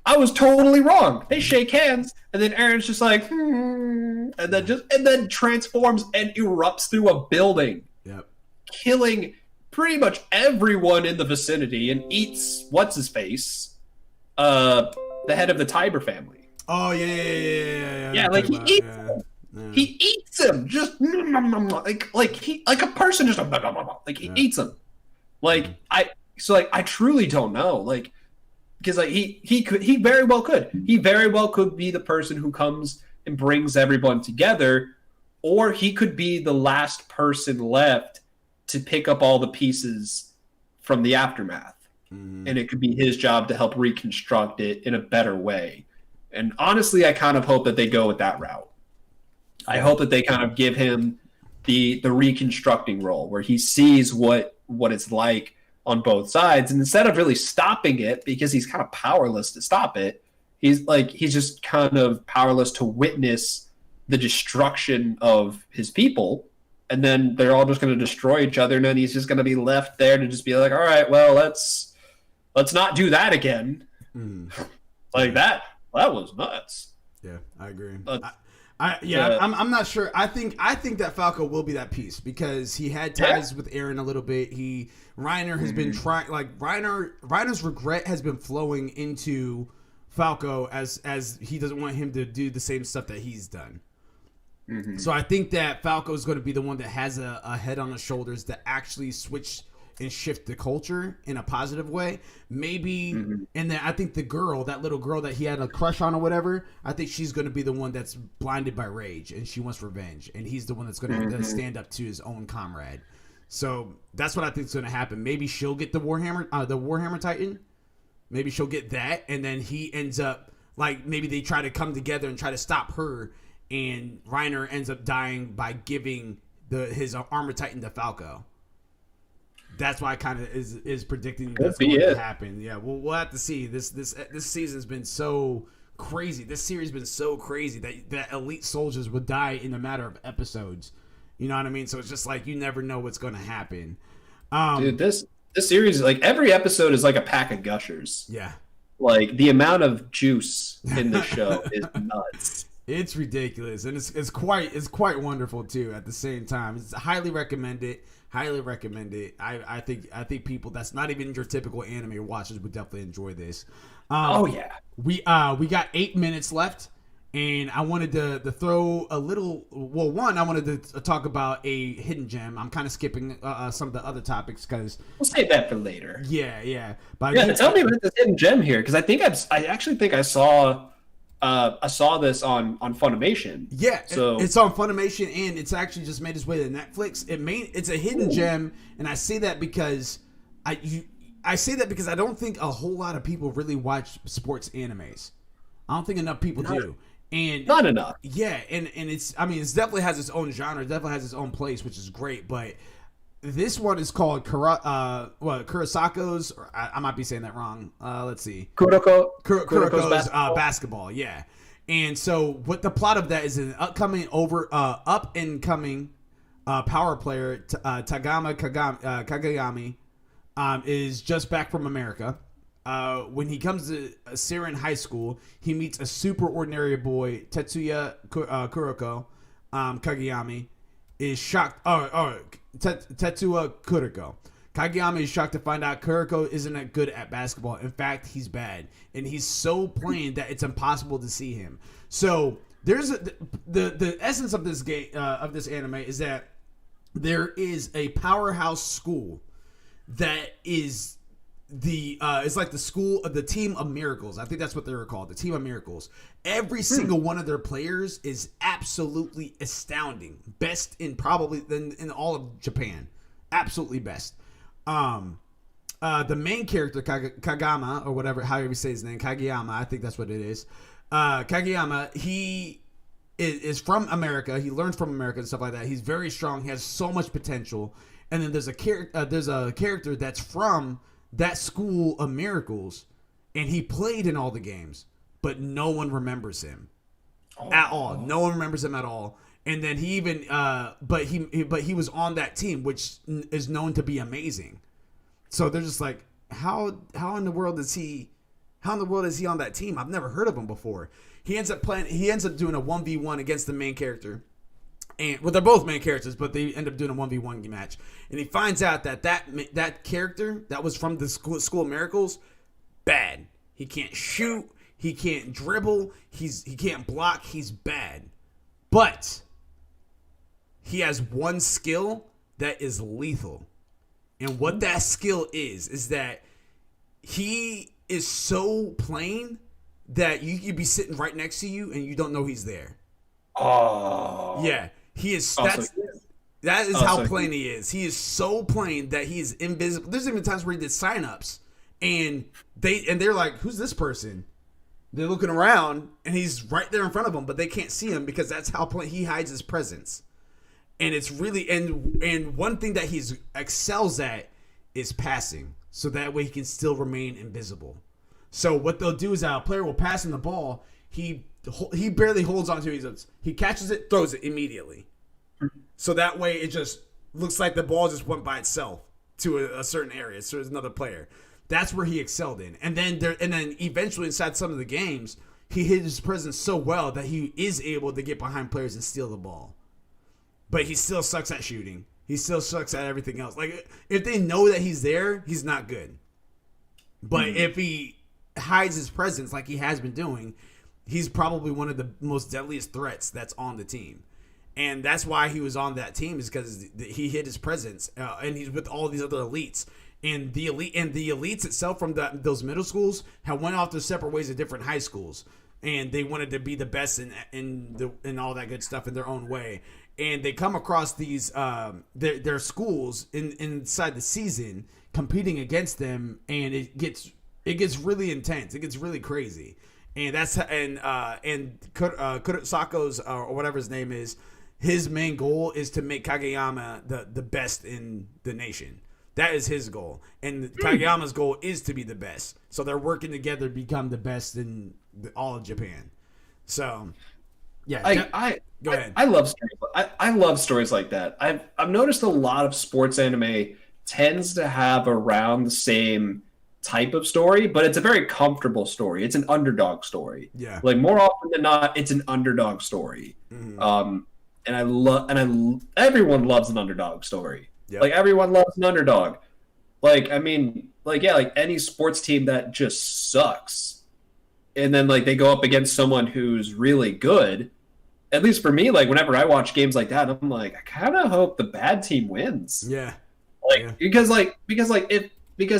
I was totally wrong. They shake hands, and then Aaron's just like, and then transforms and erupts through a building, Yep. killing pretty much everyone in the vicinity, and eats what's his face, the head of the Tiber family. Oh yeah. Yeah, like he eats him. Yeah. He eats him just like a person just like he eats him. Like I truly don't know. Like, because like he very well could be the person who comes and brings everyone together, or he could be the last person left to pick up all the pieces from the aftermath, and it could be his job to help reconstruct it in a better way. And honestly, I kind of hope that they go with that route. I hope that they kind of give him the reconstructing role, where he sees what it's like on both sides, and instead of really stopping it, because he's kind of powerless to stop it, he's just kind of powerless to witness the destruction of his people, and then they're all just going to destroy each other, and then he's just going to be left there to just be like, all right, well, let's not do that again. Like that was nuts. Yeah, I agree. I'm not sure. I think that Falco will be that piece, because he had ties with Aaron a little bit. Reiner has been trying, like Reiner's regret has been flowing into Falco as he doesn't want him to do the same stuff that he's done. So I think that Falco is going to be the one that has a head on his shoulders to actually switch and shift the culture in a positive way. Maybe, and then I think that little girl that he had a crush on or whatever, I think she's going to be the one that's blinded by rage and she wants revenge, and he's the one that's going to stand up to his own comrade. So that's what I think is going to happen. Maybe she'll get the Warhammer Titan. Maybe she'll get that, and then he ends up, like, maybe they try to come together and try to stop her, and Reiner ends up dying by giving his Armor Titan to Falco. That's why I kind of is predicting that's going to happen. Yeah, we'll have to see. This season's been so crazy. This series has been so crazy that elite soldiers would die in a matter of episodes. You know what I mean? So it's just like you never know what's going to happen. Dude, this series, like, every episode is like a pack of gushers. Yeah. Like, the amount of juice in the show is nuts. It's ridiculous, and it's quite wonderful too. At the same time, it's highly recommended. Highly recommend it. I think people that's not even your typical anime watchers would definitely enjoy this. We got 8 minutes left, and I wanted to throw a little. Well, one, I wanted to talk about a hidden gem. I'm kind of skipping some of the other topics because we'll save that for later. Yeah. Tell me about this hidden gem here, because I actually think I saw this on Funimation. Yeah, so it's on Funimation, and it's actually just made its way to Netflix. It's a hidden gem, and I say that because I don't think a whole lot of people really watch sports animes. I don't think enough people do, and not enough. Yeah, and it's definitely has its own genre, it definitely has its own place, which is great. But this one is called Kurosako's. I might be saying that wrong. Let's see. Kuroko's basketball. Yeah. And so, what the plot of that is, an up and coming power player, Kagayami, is just back from America. When he comes to Siren High School, he meets a super ordinary boy, Tetsuya Kuroko. Kagayami is shocked. Tetsuya Kuroko. Kageyama is shocked to find out Kuroko isn't good at basketball. In fact, he's bad, and he's so plain that it's impossible to see him. So there's the essence of this game of this anime is that there is a powerhouse school that is it's like the school of the Team of Miracles. I think that's what they were called, the Team of Miracles. Every single one of their players is absolutely astounding, best in all of Japan, absolutely best. The main character, Kagama, or whatever, however you say his name, Kageyama, I think that's what it is. Kageyama, he is from America. He learned from America and stuff like that. He's very strong. He has so much potential. And then there's a character that's from that school of miracles, and he played in all the games, but no one remembers him at all. No one remembers him at all. And then he even, but he was on that team, which is known to be amazing. So they're just like, how in the world is he How in the world is he on that team? I've never heard of him before. He ends up doing a 1v1 against the main character. And they're both main characters, but they end up doing a 1v1 match. And he finds out that character that was from the School of Miracles, bad. He can't shoot, he can't dribble, he can't block, he's bad. But he has one skill that is lethal. And what that skill is that he is so plain that you could be sitting right next to you and you don't know he's there. Oh. Yeah. He is. That is how plain he is. He is so plain that he is invisible. There's even times where he did signups, and they're like, "Who's this person?" They're looking around, and he's right there in front of them, but they can't see him because that's how plain he hides his presence. And it's really and one thing that he's excels at is passing, so that way he can still remain invisible. So what they'll do is a player will pass him the ball. He barely holds on to it. He catches it, throws it immediately. So that way it just looks like the ball just went by itself to a certain area. So there's another player. That's where he excelled in. And then eventually inside some of the games, he hid his presence so well that he is able to get behind players and steal the ball. But he still sucks at shooting. He still sucks at everything else. Like, if they know that he's there, he's not good. But if he hides his presence like he has been doing, he's probably one of the most deadliest threats that's on the team. And that's why he was on that team, is because he hid his presence, and he's with all these other elites. And the elites itself from those middle schools have went off their separate ways at different high schools, and they wanted to be the best in all that good stuff in their own way. And they come across these their schools inside the season competing against them, and it gets really intense. It gets really crazy. And Kurosako's or whatever his name is, his main goal is to make Kageyama the best in the nation. That is his goal. And Kageyama's goal is to be the best. So they're working together to become the best in all of Japan. So, yeah. Go ahead. I love stories. I love stories like that. I've noticed a lot of sports anime tends to have around the same type of story, but it's a very comfortable story. It's an underdog story. Yeah. Like, more often than not, it's an underdog story. Mm-hmm. Everyone loves an underdog story. Yep. Like, everyone loves an underdog. Like, I mean, like, yeah, like any sports team that just sucks, and then like they go up against someone who's really good. At least for me, like, whenever I watch games like that, I'm like, I kind of hope the bad team wins. Yeah. Because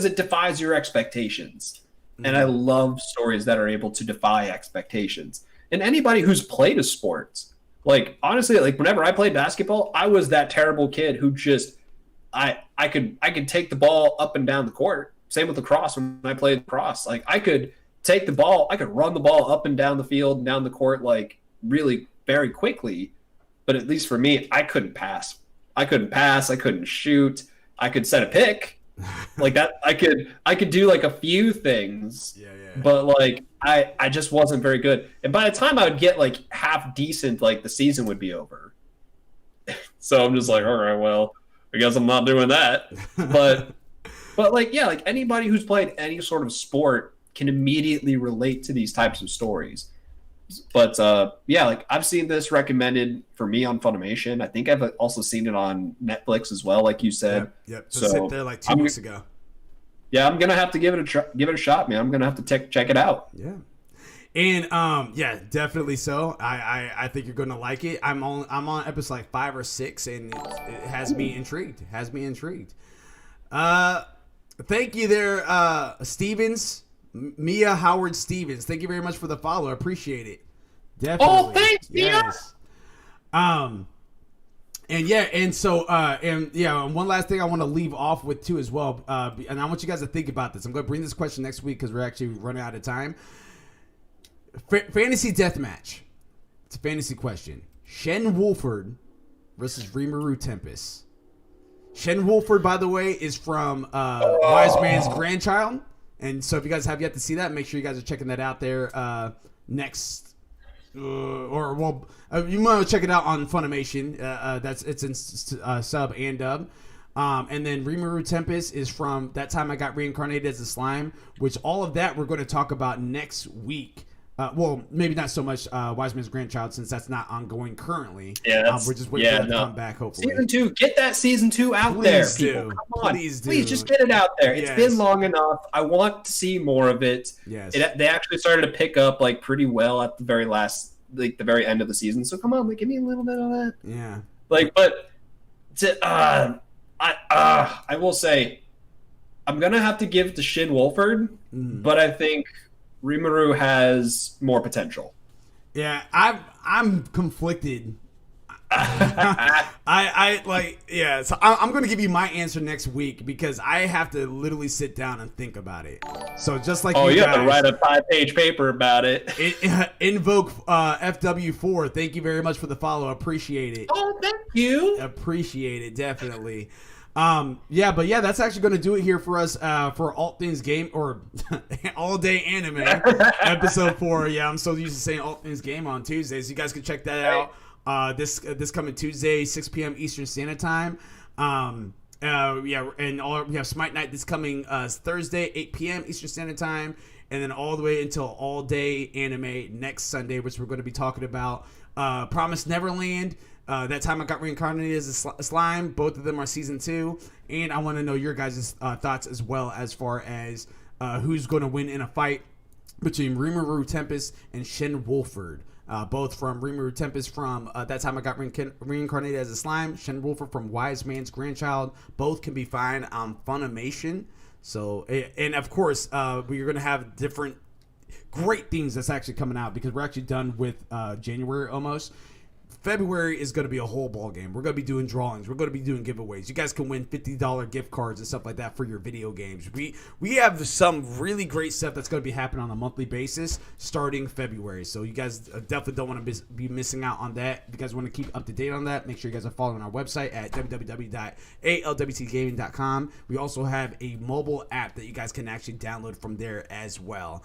it defies your expectations. Mm-hmm. And I love stories that are able to defy expectations. And anybody who's played a sport, like, honestly, like, whenever I played basketball, I was that terrible kid who just I could take the ball up and down the court. Same with lacrosse. When I played lacrosse, like, I could take the ball, I could run the ball up and down the field and down the court, like, really very quickly. But at least for me, I couldn't pass. I couldn't shoot. I could set a pick. Like that, I could do like a few things, but like I just wasn't very good. And by the time I would get like half decent, like the season would be over. So I'm just like, all right, well, I guess I'm not doing that. But like, yeah, like anybody who's played any sort of sport can immediately relate to these types of stories. But yeah, like I've seen this recommended for me on Funimation. I think I've also seen it on Netflix as well, like you said. Yep. So sit there like 2 weeks ago. Yeah, I'm gonna have to give it a shot, man. I'm gonna have to check it out. Yeah, and yeah, definitely so. I think you're gonna like it. I'm on episode like 5 or 6, and it has me intrigued. Thank you there, Stevens. Mia Howard Stevens, thank you very much for the follow. I appreciate it. Definitely. Oh, thanks, Mia. And one last thing I want to leave off with too as well, and I want you guys to think about this. I'm going to bring this question next week because we're actually running out of time. Fantasy deathmatch. It's a fantasy question. Shen Wolford versus Rimuru Tempest. Shen Wolford, by the way, is from Wise Man's Grandchild. And so if you guys have yet to see that, make sure you guys are checking that out there next. You might check it out on Funimation. It's in sub and dub. And then Rimuru Tempest is from That Time I Got Reincarnated as a Slime, which all of that we're going to talk about next week. Well, maybe not so much Wise Man's Grandchild, since that's not ongoing currently. Yeah, we're just waiting for that to come back, hopefully. Season 2, get that Season 2 out there, people. Come on. Please do. Please just get it out there. Yes. It's been long enough. I want to see more of it. Yes. They actually started to pick up like pretty well at the very last, like the very end of the season. So come on, like, give me a little bit of that. Yeah. Like, but I will say, I'm gonna have to give to Shin Wolford, but I think Rimuru has more potential. Yeah, I'm conflicted. I like, yeah. So I'm going to give you my answer next week because I have to literally sit down and think about it. So just like you guys, have to write a 5-page paper about it. Invoke FW4. Thank you very much for the follow. Appreciate it. Oh, thank you. Appreciate it, definitely. Yeah, but yeah, that's actually going to do it here for us for All Things Game, or All Day Anime episode 4. Yeah, I'm so used to saying All Things Game on Tuesdays. You guys can check that out this coming Tuesday, 6 p.m. Eastern Standard Time. Yeah, and we have Smite Night this coming Thursday, 8 p.m. Eastern Standard Time, and then all the way until All Day Anime next Sunday, which we're going to be talking about Promised Neverland. That Time I Got Reincarnated as a Slime. Both of them are season 2, and I want to know your guys' thoughts as well, as far as who's going to win in a fight between Rimuru Tempest and Shin Wolford. Both from Rimuru Tempest from That Time I Got Reincarnated as a Slime. Shin Wolford from Wise Man's Grandchild. Both can be found on Funimation. So, and of course, we're going to have different great things that's actually coming out, because we're actually done with January almost. February is going to be a whole ball game. We're going to be doing drawings. We're going to be doing giveaways. You guys can win $50 gift cards and stuff like that for your video games. We have some really great stuff that's going to be happening on a monthly basis starting February. So you guys definitely don't want to be missing out on that. If you guys want to keep up to date on that, make sure you guys are following our website at www.alwtgaming.com. We also have a mobile app that you guys can actually download from there as well.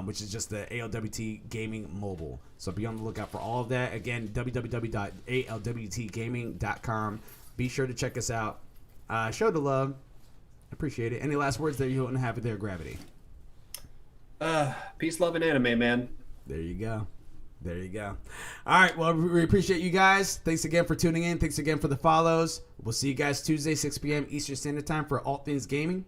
Which is just the ALWT Gaming Mobile. So be on the lookout for all of that. Again, www.alwtgaming.com. Be sure to check us out. Show the love. Appreciate it. Any last words that you want to have there, Gravity? Peace, love, and anime, man. There you go. There you go. All right. Well, we appreciate you guys. Thanks again for tuning in. Thanks again for the follows. We'll see you guys Tuesday, 6 p.m. Eastern Standard Time for All Things Gaming.